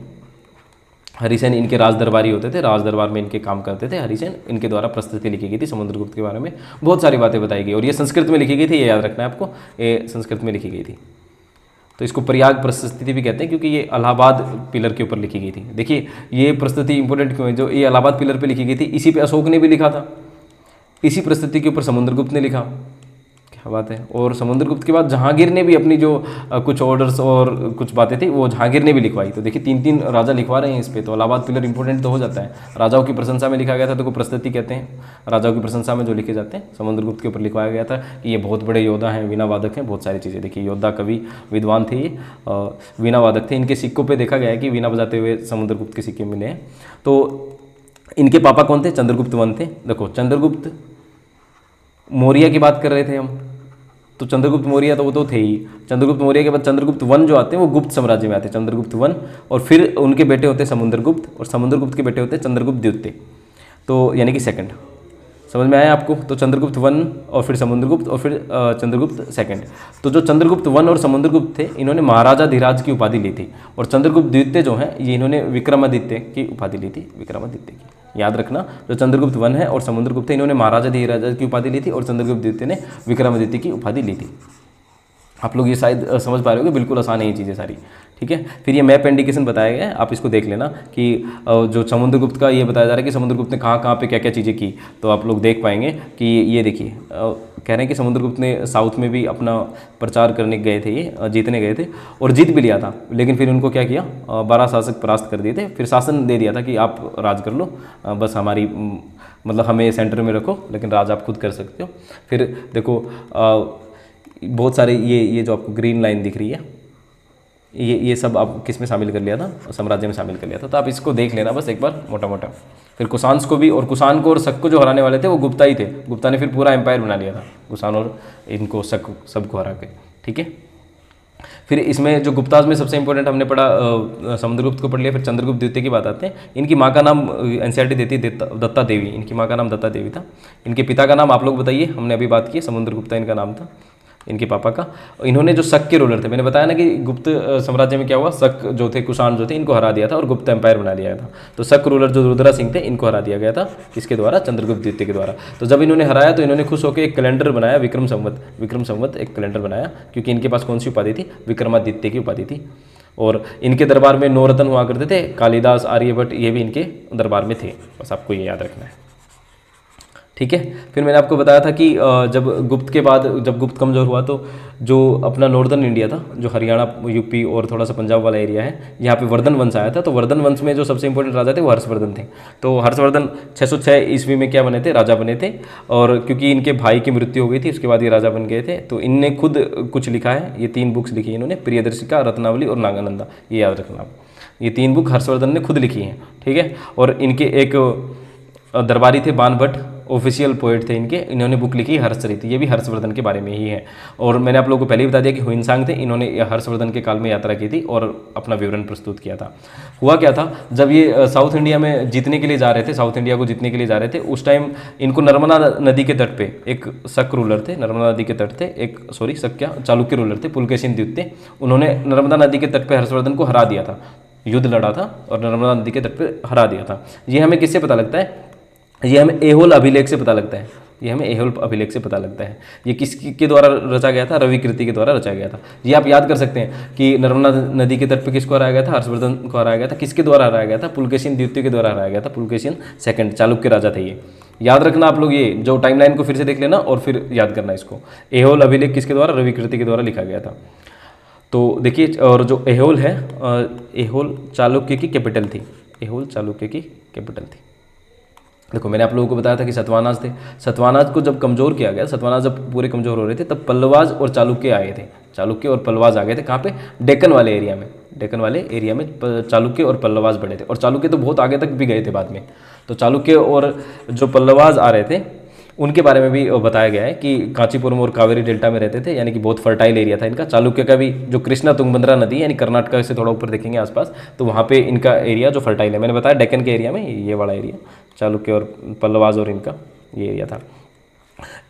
हरिसेन इनके राज दरबारी होते थे, राज दरबार में इनके काम करते थे हरिसेन, इनके द्वारा प्रस्तुति लिखी गई थी समुद्रगुप्त के बारे में। बहुत सारी बातें बताई गई और ये संस्कृत में लिखी गई थी, ये याद रखना है आपको, ये संस्कृत में लिखी गई थी। तो इसको प्रयाग प्रस्तुति भी कहते हैं क्योंकि ये इलाहाबाद पिलर के ऊपर लिखी गई थी। देखिए ये प्रस्तुति इंपॉर्टेंट क्यों है? जो ये इलाहाबाद पिलर पर लिखी गई थी, इसी पे अशोक ने भी लिखा था, इसी प्रस्तुति के ऊपर समुद्रगुप्त ने लिखा। क्या बात है। और समुद्रगुप्त के बाद जहांगीर ने भी अपनी जो कुछ ऑर्डर्स और कुछ बातें थी वो जहांगीर ने भी लिखवाई। तो देखिए 3-3 राजा लिखवा रहे हैं इस पे, तो इलाहाबाद पिलर इंपॉर्टेंट तो हो जाता है। राजाओं की प्रशंसा में लिखा गया था, तो प्रस्तुति कहते हैं राजाओं की प्रशंसा में जो लिखे जाते हैं। समुद्रगुप्त के ऊपर लिखवाया गया था कि ये बहुत बड़े योद्धा हैं, वीणा वादक हैं, बहुत सारी चीज़ें। देखिए योद्धा, कवि, विद्वान थे, ये वीणा वादक थे। इनके सिक्कों पर देखा गया है कि वीणा बजाते हुए समुद्रगुप्त के सिक्के मिले हैं। तो इनके पापा कौन थे? चंद्रगुप्त वन थे। देखो चंद्रगुप्त मौर्य की बात कर रहे थे हम, तो चंद्रगुप्त मौर्य तो वो तो थे ही। चंद्रगुप्त मौर्य के बाद चंद्रगुप्त वन जो आते हैं वो गुप्त साम्राज्य में आते हैं, चंद्रगुप्त वन। और फिर उनके बेटे होते हैं समुद्रगुप्त, और समुद्रगुप्त के बेटे होते हैं चंद्रगुप्त द्वितीय, तो यानी कि सेकंड। समझ में आया आपको? तो चंद्रगुप्त वन और फिर समुद्रगुप्त और फिर चंद्रगुप्त सेकंड। तो जो चंद्रगुप्त वन और समुद्रगुप्त थे, इन्होंने महाराजा धीराज की उपाधि ली थी। और चंद्रगुप्त द्वितीय जो हैं, ये इन्होंने विक्रमादित्य की उपाधि ली थी, विक्रमादित्य की। याद रखना, जो चंद्रगुप्त वन है और समुद्रगुप्त है, इन्होंने महाराजा धीराज की उपाधि ली थी, और चंद्रगुप्त द्वितीय ने विक्रमादित्य की उपाधि ली थी। आप लोग ये शायद समझ पा रहे होगे, बिल्कुल आसान है ये चीज़ें सारी। ठीक है, फिर ये मैप इंडिकेशन बताया गया है, आप इसको देख लेना कि जो समुद्रगुप्त का ये बताया जा रहा है कि समुद्रगुप्त ने कहाँ कहाँ पे क्या क्या चीज़ें की। तो आप लोग देख पाएंगे कि ये देखिए कह रहे हैं कि समुद्रगुप्त ने साउथ में भी अपना प्रचार करने गए थे, ये जीतने गए थे और जीत भी लिया था। लेकिन फिर उनको क्या किया, 12 शासक परास्त कर दिए थे, फिर शासन दे दिया था कि आप राज कर लो, बस हमारी मतलब हमें सेंटर में रखो, लेकिन राज आप खुद कर सकते हो। फिर देखो बहुत सारे ये जो आपको ग्रीन लाइन दिख रही है, ये सब आप किस में शामिल कर लिया था, साम्राज्य में शामिल कर लिया था। तो आप इसको देख लेना बस एक बार मोटा मोटा। फिर कुषाण को भी, और कुषाण को और शक को जो हराने वाले थे वो गुप्ता ही थे। गुप्ता ने फिर पूरा एम्पायर बना लिया था कुषाण और इनको शक सबको हरा के, ठीक है। फिर इसमें जो गुप्ताज में सबसे इंपॉर्टेंट हमने पढ़ा समुद्रगुप्त को पढ़ लिया। फिर चंद्रगुप्त द्वितीय की बात आते हैं। इनकी माँ का नाम एनसीईआरटी देती है दत्ता देवी। इनकी माँ का नाम दत्ता देवी था। इनके पिता का नाम आप लोग बताइए, हमने अभी बात की, समुद्रगुप्ता इनका नाम था इनके पापा का। इन्होंने जो शक के रूलर थे, मैंने बताया ना कि गुप्त साम्राज्य में क्या हुआ, शक जो थे कुषाण जो थे इनको हरा दिया था और गुप्त एम्पायर बना लिया था। तो शक रूलर जो रुद्रा सिंह थे इनको हरा दिया गया था, किसके द्वारा, चंद्रगुप्त द्वितीय के द्वारा। तो जब इन्होंने हराया तो इन्होंने खुश होकर एक कैलेंडर बनाया, विक्रम संवत एक कैलेंडर बनाया, क्योंकि इनके पास कौन सी उपाधि थी, विक्रमादित्य की उपाधि थी। और इनके दरबार में 9 रत्न हुआ करते थे, कालिदास, आर्यभट्ट, ये भी इनके दरबार में थे। बस आपको ये याद रखना है, ठीक है। फिर मैंने आपको बताया था कि जब गुप्त के बाद, जब गुप्त कमज़ोर हुआ तो जो अपना नॉर्दर्न इंडिया था, जो हरियाणा, यूपी और थोड़ा सा पंजाब वाला एरिया है, यहाँ पे वर्धन वंश आया था। तो वर्धन वंश में जो सबसे इंपॉर्टेंट राजा थे वो हर्षवर्धन थे। तो हर्षवर्धन 606 ईस्वी में क्या बने थे, राजा बने थे। और क्योंकि इनके भाई की मृत्यु हो गई थी, उसके बाद ये राजा बन गए थे। तो इनने खुद कुछ लिखा है, ये 3 बुक्स लिखी है इन्होंने, प्रियदर्शिका, रत्नावली और नागानंदा, ये याद रखना आप। ये 3 बुक हर्षवर्धन ने खुद लिखी हैं, ठीक है। और इनके एक दरबारी थे बाण भट्ट, ऑफिशियल पोएट थे इनके, इन्होंने बुक लिखी हर्षचरित, ये भी हर्षवर्धन के बारे में ही है। और मैंने आप लोगों को पहले ही बता दिया कि हुइनसांग थे, इन्होंने हर्षवर्धन के काल में यात्रा की थी और अपना विवरण प्रस्तुत किया था। हुआ क्या था, जब ये साउथ इंडिया में जीतने के लिए जा रहे थे, साउथ इंडिया को जीतने के लिए जा रहे थे, उस टाइम इनको नर्मदा नदी के तट पे एक शक रूलर थे, नर्मदा नदी के तट थे एक, सॉरी शक क्या, चालुक्य रूलर थे, पुलकेशिन द्वितीय। उन्होंने नर्मदा नदी के तट पर हर्षवर्धन को हरा दिया था, युद्ध लड़ा था और नर्मदा नदी के तट पर हरा दिया था। ये हमें किससे पता लगता है, ये हमें ऐहोल अभिलेख से पता लगता है। ये हमें ऐहोल अभिलेख से पता लगता है। ये किसके द्वारा रचा गया था, रवि कीर्ति के द्वारा रचा गया था। ये आप याद कर सकते हैं कि नर्मदा नदी के तट पे किसको हराया गया था, हर्षवर्धन को हराया गया था। किसके द्वारा हराया गया था, पुलकेशिन द्वितीय के द्वारा हराया गया था। पुलकेशिन सेकंड चालुक्य राजा थे ये, याद रखना आप लोग। ये जो टाइमलाइन को फिर से देख लेना और फिर याद करना इसको। ऐहोल अभिलेख किसके द्वारा, रवि कीर्ति के द्वारा लिखा गया था। तो देखिए, और जो ऐहोल है, ऐहोल चालुक्य की कैपिटल थी, ऐहोल चालुक्य की कैपिटल थी। देखो मैंने आप लोगों को बताया था कि सतवानाज थे। सतवानाज को जब कमज़ोर किया गया, सतवानाज जब पूरे कमज़ोर हो रहे थे, तब पल्लवाज और चालुक्य आए थे। चालुक्य और पल्लवाज आ गए थे, कहाँ पे, डेक्कन वाले एरिया में। डेक्कन वाले एरिया में चालुक्य और पल्लवाज बड़े थे। और चालुक्य तो बहुत आगे तक भी गए थे बाद में। तो चालुक्य और जो पल्लवाज आ रहे थे उनके बारे में भी बताया गया है कि कांचीपुरम और कावेरी डेल्टा में रहते थे, यानी कि बहुत फर्टाइल एरिया था इनका। चालुक्य का भी जो कृष्णा तुंगभद्रा नदी, यानी कर्नाटका से थोड़ा ऊपर देखेंगे आसपास, तो वहाँ पे इनका एरिया जो फर्टाइल है, मैंने बताया डेक्कन के एरिया में ये वाला एरिया चालुक्य और पल्लवाज और इनका ये एरिया था।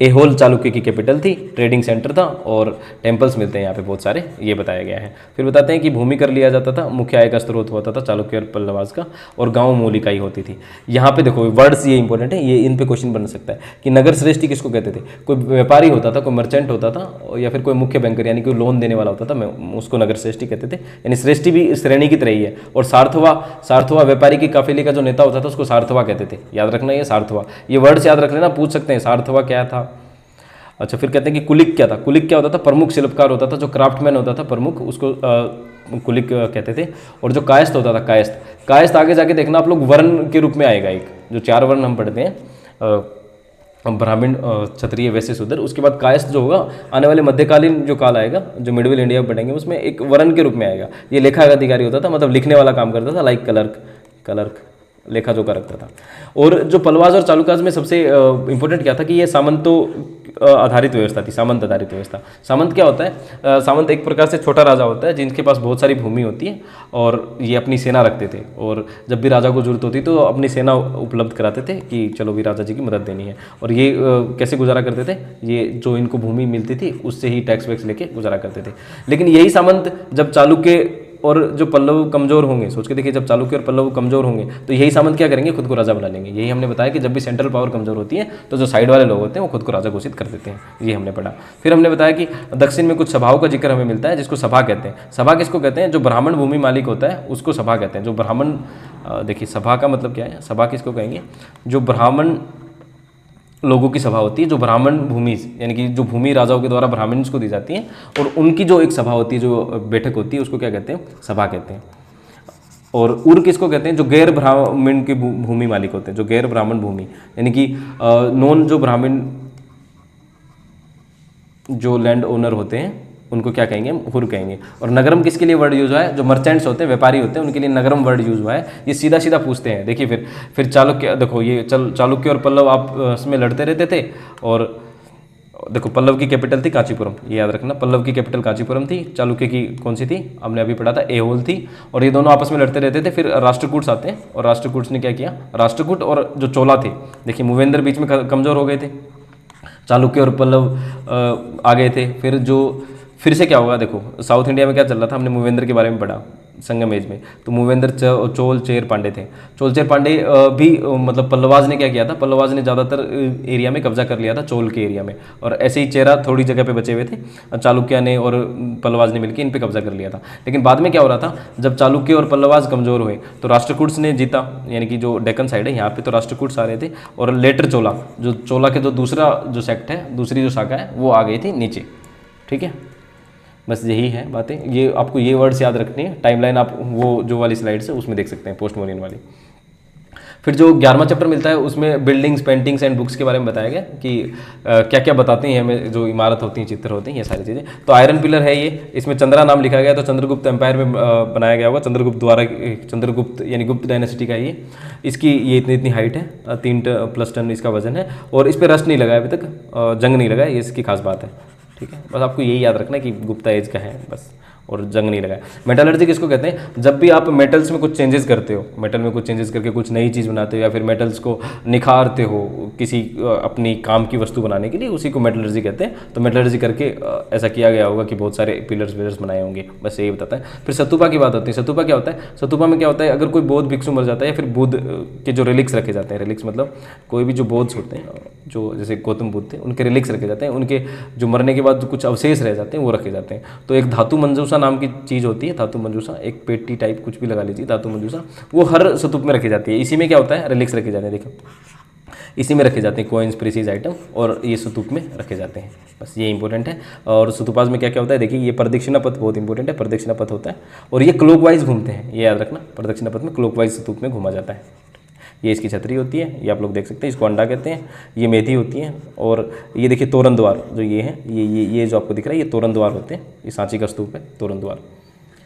ऐहोल चालुक्य की कैपिटल थी, ट्रेडिंग सेंटर था और टेम्पल्स मिलते हैं यहाँ पे बहुत सारे, ये बताया गया है। फिर बताते हैं कि भूमि कर लिया जाता था, मुख्य आय का स्रोत होता था चालुक्य और पल्लवाज का, और गांव मूल इकाई होती थी। यहाँ पे देखो वर्ड्स ये इंपॉर्टेंट है, ये इन पे क्वेश्चन बन सकता है कि नगर श्रेष्ठी किसको कहते थे। कोई व्यापारी होता था, कोई मर्चेंट होता था, या फिर कोई मुख्य बैंकर यानी कोई लोन देने वाला होता था, उसको नगर श्रेष्ठी कहते थे। यानी श्रेष्ठी भी श्रेणी की तरह ही है। और सार्थवा व्यापारी की काफिले का जो नेता होता था उसको सार्थवा कहते थे, याद रखना ये सार्थवा। ये वर्ड्स याद रख लेना, पूछ सकते हैं सार्थवा क्या था। अच्छा, फिर कहते हैं कि कुलिक क्या था। कुलिक क्या होता था, प्रमुख शिल्पकार होता था, जो क्राफ्टमैन होता था प्रमुख, उसको कुलिक कहते थे। और जो कायस्थ होता था, कायस्थ आगे जाके देखना आप लोग वर्ण के रूप में आएगा। एक जो 4 वर्ण हम पढ़ते हैं, ब्राह्मण, क्षत्रिय, वैश्य, शूद्र, उसके बाद कायस्थ जो होगा आने वाले मध्यकालीन जो काल आएगा, जो मिडिवल इंडिया में पढ़ेंगे, उसमें एक वर्ण के रूप में आएगा। ये लेखा अधिकारी होता था, मतलब लिखने वाला काम करता था, लाइक क्लर्क लेखा जोखा रखता था। और जो पल्लवाज और चालुकाज में सबसे इंपॉर्टेंट क्या था कि ये सामंतों आधारित व्यवस्था थी, सामंत आधारित व्यवस्था। सामंत क्या होता है, सामंत एक प्रकार से छोटा राजा होता है जिनके पास बहुत सारी भूमि होती है और ये अपनी सेना रखते थे। और जब भी राजा को जरूरत होती तो अपनी सेना उपलब्ध कराते थे कि चलो भी राजा जी की मदद देनी है। और ये कैसे गुजारा करते थे, ये जो इनको भूमि मिलती थी उससे ही टैक्स वैक्स लेके गुजारा करते थे। लेकिन यही सामंत जब चालुक्य और जो पल्लव कमजोर होंगे, सोच के देखिए, जब चालुक्य और पल्लव कमजोर होंगे तो यही सामंत क्या करेंगे, खुद को राजा बना लेंगे। यही हमने बताया कि जब भी सेंट्रल पावर कमजोर होती है तो जो साइड वाले लोग होते हैं वो खुद को राजा घोषित कर देते हैं, ये हमने पढ़ा। फिर हमने बताया कि दक्षिण में कुछ सभाओं का जिक्र हमें मिलता है जिसको सभा कहते हैं। सभा किसको कहते हैं, जो ब्राह्मण भूमि मालिक होता है उसको सभा कहते हैं। जो ब्राह्मण, देखिए सभा का मतलब क्या है, सभा किसको कहेंगे, जो ब्राह्मण लोगों की सभा होती है, जो ब्राह्मण भूमि, यानी कि जो भूमि राजाओं के द्वारा ब्राह्मण्स को दी जाती है और उनकी जो एक सभा होती है, जो बैठक होती है, उसको क्या कहते हैं, सभा कहते हैं। और उर किसको कहते हैं? जो गैर ब्राह्मण की भूमि मालिक होते हैं, जो गैर ब्राह्मण भूमि, यानी कि नॉन जो ब्राह्मण जो लैंड ओनर होते हैं उनको क्या कहेंगे? हम हुर कहेंगे। और नगरम किसके लिए वर्ड यूज हुआ है? जो मर्चेंट्स होते हैं, व्यापारी होते हैं, उनके लिए नगरम वर्ड यूज हुआ है। ये सीधा सीधा पूछते हैं। देखिए फिर चालुक्य, देखो ये चालुक्य और पल्लव आपस में लड़ते रहते थे। और देखो पल्लव की कैपिटल थी कांचीपुरम, ये याद रखना, पल्लव की कैपिटल कांचीपुरम थी। चालुक्य की कौन सी थी? हमने अभी पढ़ा था, एहोल थी। और ये दोनों आपस में लड़ते रहते थे। फिर राष्ट्रकूट्स आते हैं और राष्ट्रकूट्स ने क्या किया? राष्ट्रकूट और जो चोला थे, देखिए मूवेंद्र बीच में कमजोर हो गए थे, चालुक्य और पल्लव आ गए थे। फिर से क्या होगा? देखो साउथ इंडिया में क्या चल रहा था, हमने मूवेंद्र के बारे में पढ़ा संगम एज में। तो मूवेंद्र, चोल, चेर, पांडे थे। चोल, चेर, पांडे भी मतलब पल्लवाज ने क्या किया था? पल्लवाज ने ज़्यादातर एरिया में कब्जा कर लिया था, चोल के एरिया में। और ऐसे ही चेरा थोड़ी जगह पे बचे हुए थे। चालुक्य ने और पल्लवाज ने मिलकर इन पे कब्जा कर लिया था। लेकिन बाद में क्या हो रहा था? जब चालुक्य और पल्लवाज कमजोर हुए तो राष्ट्रकूट्स ने जीता, यानी कि जो डेक्कन साइड है यहाँ पे तो राष्ट्रकूट्स आ रहे थे। और लेटर चोला के जो दूसरा जो सेक्ट है, दूसरी जो शाखा है, वो आ गई थी नीचे। ठीक है, बस यही है बातें। ये आपको ये वर्ड्स याद रखनी है। टाइमलाइन आप वो जो वाली स्लाइड्स है उसमें देख सकते हैं, पोस्ट मॉडर्न वाली। फिर जो 11वां चैप्टर मिलता है उसमें बिल्डिंग्स, पेंटिंग्स एंड बुक्स के बारे में बताया गया कि क्या क्या बताती हैं हमें, जो इमारत होती हैं, चित्र होते हैं, ये सारी चीज़ें। तो आयरन पिलर है ये, इसमें चंद्रा नाम लिखा गया, तो चंद्रगुप्त एम्पायर में बनाया गया होगा, चंद्रगुप्त द्वारा, चंद्रगुप्त यानी गुप्त डायनेसिटी का ये। इसकी ये इतनी हाइट है, 3+ टन इसका वजन है। और इस पर रस्ट नहीं लगा है अभी तक, जंग नहीं लगा है, ये इसकी खास बात है। ठीक है, बस आपको यही याद रखना है कि गुप्ता एज का है बस, और जंग नहीं लगा है। मेटलर्जी किसको कहते हैं? जब भी आप मेटल्स में कुछ चेंजेस करते हो, मेटल में कुछ चेंजेस करके कुछ नई चीज़ बनाते हो, या फिर मेटल्स को निखारते हो किसी अपनी काम की वस्तु बनाने के लिए, उसी को मेटलर्जी कहते हैं। तो मेटलर्जी करके ऐसा किया गया होगा कि बहुत सारे पिलर्स बनाए होंगे, बस यही बताता है। फिर सतुपा की बात होती है। सतुपा क्या होता है? सतुपा में क्या होता है? अगर कोई बौद्ध भिक्षु मर जाता है, या फिर बुद्ध के जो रिलिक्स रखे जाते हैं, रिलिक्स मतलब कोई भी जो बौद्ध होते हैं, जो जैसे गौतम बुद्ध थे, उनके रिलिक्स रखे जाते हैं, उनके जो मरने के बाद जो कुछ अवशेष रह जाते हैं वो रखे जाते हैं। तो एक धातु मंजूषा नाम की चीज़ होती है, धातु मंजूषा, एक पेटी टाइप कुछ भी लगा लीजिए, धातु मंजूषा, वो हर स्तूप में रखी जाती है। इसी में क्या होता है? रिलिक्स रखे जाते हैं, देखो इसी में रखे जाते हैं, कोइंस, प्रीसीज आइटम, और ये स्तूप में रखे जाते हैं। बस ये इंपॉर्टेंट है। और स्तूपास में क्या क्या होता है? देखिए ये प्रदक्षिणा पथ बहुत इंपॉर्टेंट है, प्रदक्षिणा पथ होता है, और ये क्लॉकवाइज घूमते हैं, ये याद रखना, प्रदक्षिणा पथ में क्लॉकवाइज स्तूप में घूमा जाता है। ये इसकी छतरी होती है, ये आप लोग देख सकते हैं, इसको अंडा कहते हैं। ये मेथी होती है। और ये देखिए तोरण द्वार जो ये है, ये जो आपको दिख रहा है, ये तोरण द्वार होते हैं। ये सांची का स्तूप है, तोरण द्वार।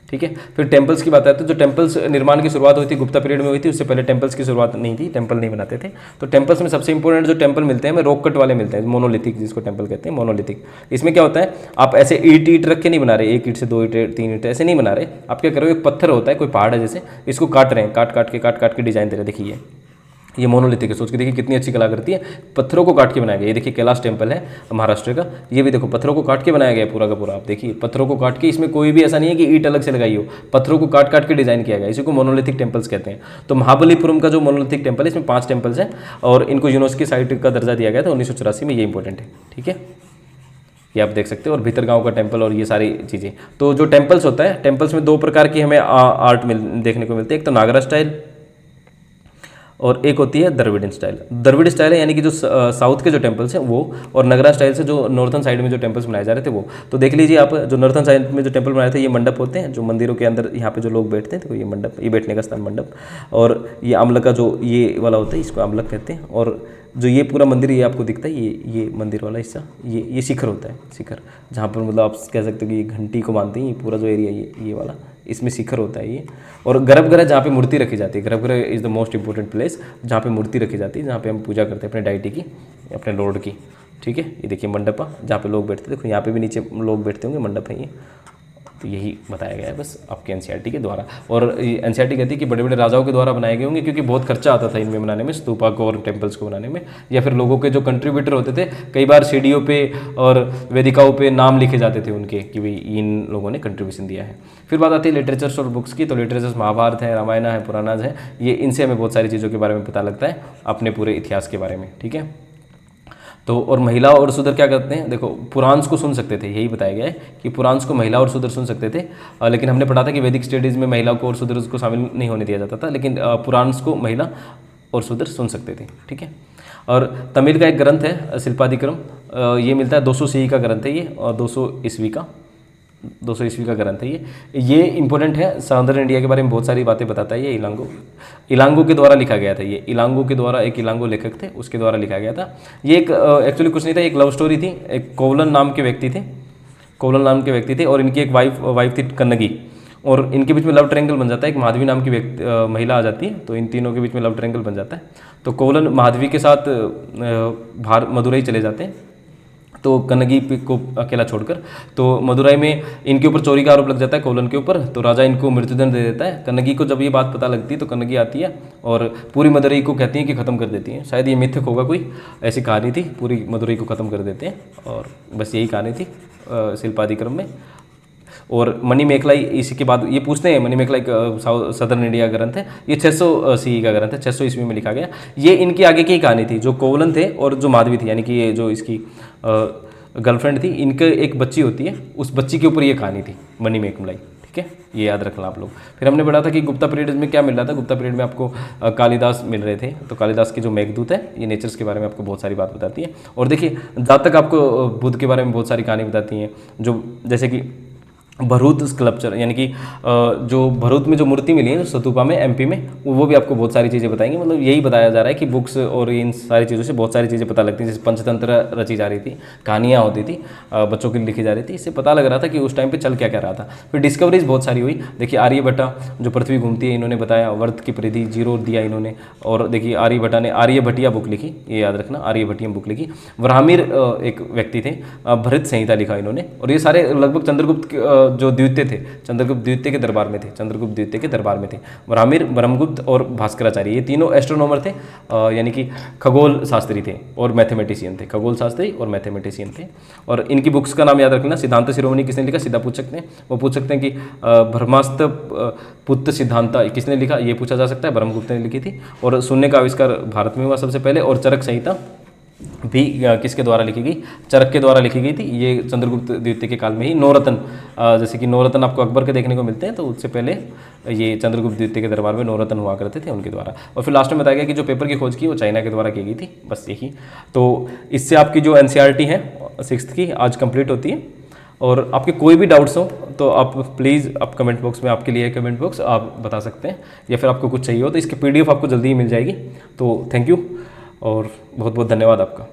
ठीक है, फिर टेम्पल्स की बात आती है। तो जो टेम्पल्स निर्माण की शुरुआत हुई थी गुप्ता पीरियड में हुई थी, उससे पहले टेम्पल्स की शुरुआत नहीं थी, टेम्पल नहीं बनाते थे। तो टेम्पल्स में सबसे इंपॉर्टेंट जो टेम्पल मिलते हैं हमें रॉक कट वाले मिलते हैं, मोनोलिथिक, जिसको टेम्पल कहते हैं, मोनोलिथिक। इसमें क्या होता है? आप ऐसे ईट रख के नहीं बना रहे, एक ईट से 2 ईट, 3 ईट, ऐसे नहीं बना रहे। आप क्या करो, एक पत्थर होता है, कोई पहाड़ है जैसे, इसको काट रहे हैं, काट के डिजाइन दे रहे हैं। देखिए ये मोनोलिथिक है, सोच के देखिए कितनी अच्छी कला करती है, पत्थरों को काट के बनाया गया। ये देखिए कैलाश टेम्पल है महाराष्ट्र का, ये भी देखो पत्थरों को काट के बनाया गया पूरा का पूरा। आप देखिए पत्थरों को काट के, इसमें कोई भी ऐसा नहीं है कि ईंट अलग से लगाई हो, पत्थरों को काट के डिजाइन किया गया, इसी को मोनोलिथिक टेम्पल्स कहते हैं। तो महाबलीपुरम का जो मोनोलिथिक टेम्पल है, इसमें 5 टेम्पल्स हैं, और इनको यूनेस्को साइट का दर्जा दिया गया था 1984 में, ये इंपॉर्टेंट है। ठीक है, ये आप देख सकते हो, और भीतर गांव का टेम्पल और ये सारी चीज़ें। तो जो टेम्पल्स होता है, टेम्पल्स में 2 प्रकार की हमें आर्ट देखने को मिलती है, एक तो नागरा स्टाइल और एक होती है द्रविड़ स्टाइल। द्रविड़ स्टाइल है यानी कि जो साउथ के जो टेम्पल्स हैं वो, और नगरा स्टाइल से जो नॉर्थन साइड में जो टेम्पल्स बनाए जा रहे थे वो। तो देख लीजिए आप, जो नॉर्थन साइड में जो टेम्पल बनाए थे, ये मंडप होते हैं जो मंदिरों के अंदर यहाँ पे जो लोग बैठते हैं, तो ये मंडप, ये बैठने का स्थान मंडप। और ये आमलक का जो ये वाला होता है, इसको आमलक कहते हैं। और जो ये पूरा मंदिर ये आपको दिखता है, ये मंदिर वाला हिस्सा, ये शिखर होता है, शिखर, जहाँ पर मतलब आप कह सकते हो कि ये घंटी को मानते हैं, ये पूरा जो एरिया ये वाला, इसमें शिखर होता है ये। और गर्भगृह जहाँ पे मूर्ति रखी जाती है, गर्भगृह is the most important place जहाँ पे मूर्ति रखी जाती है, जहाँ पे हम पूजा करते हैं अपने डाइटी की, अपने लॉर्ड की। ठीक है, ये देखिए मंडपा जहाँ पे लोग बैठते हैं, देखो यहाँ पे भी नीचे लोग बैठते होंगे, मंडप है ये। तो यही बताया गया है बस आपके एनसीईआरटी के द्वारा। और एनसीईआरटी कहती है कि बड़े बड़े राजाओं के द्वारा बनाए गए होंगे, क्योंकि बहुत खर्चा आता था इनमें बनाने में, स्तूपा को और टेम्पल्स को बनाने में। या फिर लोगों के जो कंट्रीब्यूटर होते थे, कई बार सीढ़ियों पे और वेदिकाओं पे नाम लिखे जाते थे उनके, कि भाई इन लोगों ने कंट्रीब्यूशन दिया है। फिर बात आती है लिटरेचर्स और बुक्स की। तो लिटरेचर्स महाभारत है, रामायण है, पुराणाज है, ये इनसे हमें बहुत सारी चीज़ों के बारे में पता लगता है, अपने पूरे इतिहास के बारे में। ठीक है, तो और महिला और शूद्र क्या करते हैं? देखो पुराण्स को सुन सकते थे, यही बताया गया है कि पुराण्स को महिला और शूद्र सुन सकते थे। लेकिन हमने पढ़ा था कि वैदिक स्टडीज़ में महिला को और शूद्र को शामिल नहीं होने दिया जाता था, लेकिन पुराण्स को महिला और शूद्र सुन सकते थे। ठीक है, और तमिल का एक ग्रंथ है शिल्पादिक्रम, ये मिलता है 200 CE का ग्रंथ है ये, और 200 ईस्वी का। 200 ईस्वी का ग्रंथ है ये इंपॉर्टेंट है। साउदर्न इंडिया के बारे में बहुत सारी बातें बताता है ये। इलांगो के द्वारा लिखा गया था ये। इलांगो के द्वारा, एक इलांगो लेखक थे, उसके द्वारा लिखा गया था ये। एक एक्चुअली कुछ नहीं था, एक लव स्टोरी थी। एक कोवलन नाम के व्यक्ति थे, कोवलन नाम के व्यक्ति थे, और इनकी एक वाइफ थी कन्नगी, और इनके बीच में लव ट्रायंगल बन जाता है। एक माधवी नाम की महिला आ जाती है, तो इन तीनों के बीच में लव ट्रायंगल बन जाता है। तो कोवलन माधवी के साथ मदुरई चले जाते हैं, तो कन्नगी को अकेला छोड़कर। तो मदुरई में इनके ऊपर चोरी का आरोप लग जाता है कोवलन के ऊपर, तो राजा इनको मृत्युदंड दे देता है। कन्नगी को जब ये बात पता लगती है तो कन्नगी आती है और पूरी मदुरई को कहती है कि ख़त्म कर देती है। शायद ये मिथक होगा, कोई ऐसी कहानी थी, पूरी मदुरई को ख़त्म कर देते हैं, और बस यही कहानी थी शिल्पादिक्रम में। और मणिमेखलाई इसी के बाद ये पूछते हैं, मणिमेखलाई सदर्न इंडिया ग्रंथ है, ये 600 CE का ग्रंथ है, 600 ईस्वी में लिखा गया। ये इनकी आगे की कहानी थी, जो कोवलन थे और जो माधवी थी, यानी कि ये जो इसकी गर्लफ्रेंड थी, इनके एक बच्ची होती है, उस बच्ची के ऊपर ये कहानी थी मणिमेखलाई। ठीक है, ये याद रखना आप लोग। फिर हमने पढ़ा था कि गुप्ता पीरियड में क्या मिल रहा था। गुप्ता पीरियड में आपको कालिदास मिल रहे थे, तो कालिदास के जो मेघदूत है ये नेचर्स के बारे में आपको बहुत सारी बात बताती है। और देखिए जहाँ तक आपको बुद्ध के बारे में बहुत सारी कहानी बताती हैं, जो जैसे कि भरूच स्कल्पचर, यानी कि जो भरूच में जो मूर्ति मिली है स्तूपा में MP में, वो भी आपको बहुत सारी चीज़ें बताएंगे। मतलब यही बताया जा रहा है कि बुक्स और इन सारी चीज़ों से बहुत सारी चीज़ें पता लगती हैं। जैसे पंचतंत्र रची जा रही थी, कहानियाँ होती थी, बच्चों के लिए लिखी जा रही थी, इससे पता लग रहा था कि उस टाइम पे चल क्या क्या रहा था। फिर डिस्कवरीज बहुत सारी हुई। देखिए आर्यभट्टा जो पृथ्वी घूमती है, इन्होंने बताया, वर्त की परिधि 0 दिया इन्होंने। और देखिए आर्यभट्टा ने आर्यभट्टिया बुक लिखी, ये याद रखना, आर्यभट्टिया बुक लिखी। वराहमिर एक व्यक्ति थे, भरत संहिता लिखा इन्होंने। और ये सारे लगभग चंद्रगुप्त जो द्वितीय थे, चंद्रगुप्त द्वितीय के दरबार में थे, चंद्रगुप्त द्वितीय के दरबार में थे। वराहमिर, ब्रह्मगुप्त और भास्कराचार्य, ये तीनों एस्ट्रोनॉमर थे, यानी कि खगोल शास्त्री थे और मैथमेटिशियन थे, खगोल शास्त्री और मैथमेटिशियन थे। और इनकी बुक्स का नाम याद रखना। सिद्धांत शिरोमणि किसने लिखा, सीधा पूछ सकते हैं, वो पूछ सकते हैं कि ब्रह्मास्त्र पुत्र सिद्धांत किसने लिखा, ये पूछा जा सकता है, ब्रह्मगुप्त ने लिखी थी। और शून्य का आविष्कार भारत में हुआ सबसे पहले। और चरक संहिता भी किसके द्वारा लिखी गई, चरक के द्वारा लिखी गई थी, ये चंद्रगुप्त द्वितीय के काल में ही। नौरत्न, जैसे कि नौरत्न आपको अकबर के देखने को मिलते हैं, तो उससे पहले ये चंद्रगुप्त द्वितीय के दरबार में नौरत्न हुआ करते थे, उनके द्वारा। और फिर लास्ट में बताया गया कि जो पेपर की खोज की वो चाइना के द्वारा की गई थी। बस यही। तो इससे आपकी जो NCERT है 6th की आज कंप्लीट होती है। और आपके कोई भी डाउट्स हो तो आप प्लीज़, आप कमेंट बॉक्स में, आपके लिए कमेंट बॉक्स, आप बता सकते हैं, या फिर आपको कुछ चाहिए हो तो इसकी PDF आपको जल्दी ही मिल जाएगी। तो थैंक यू और बहुत बहुत धन्यवाद आपका।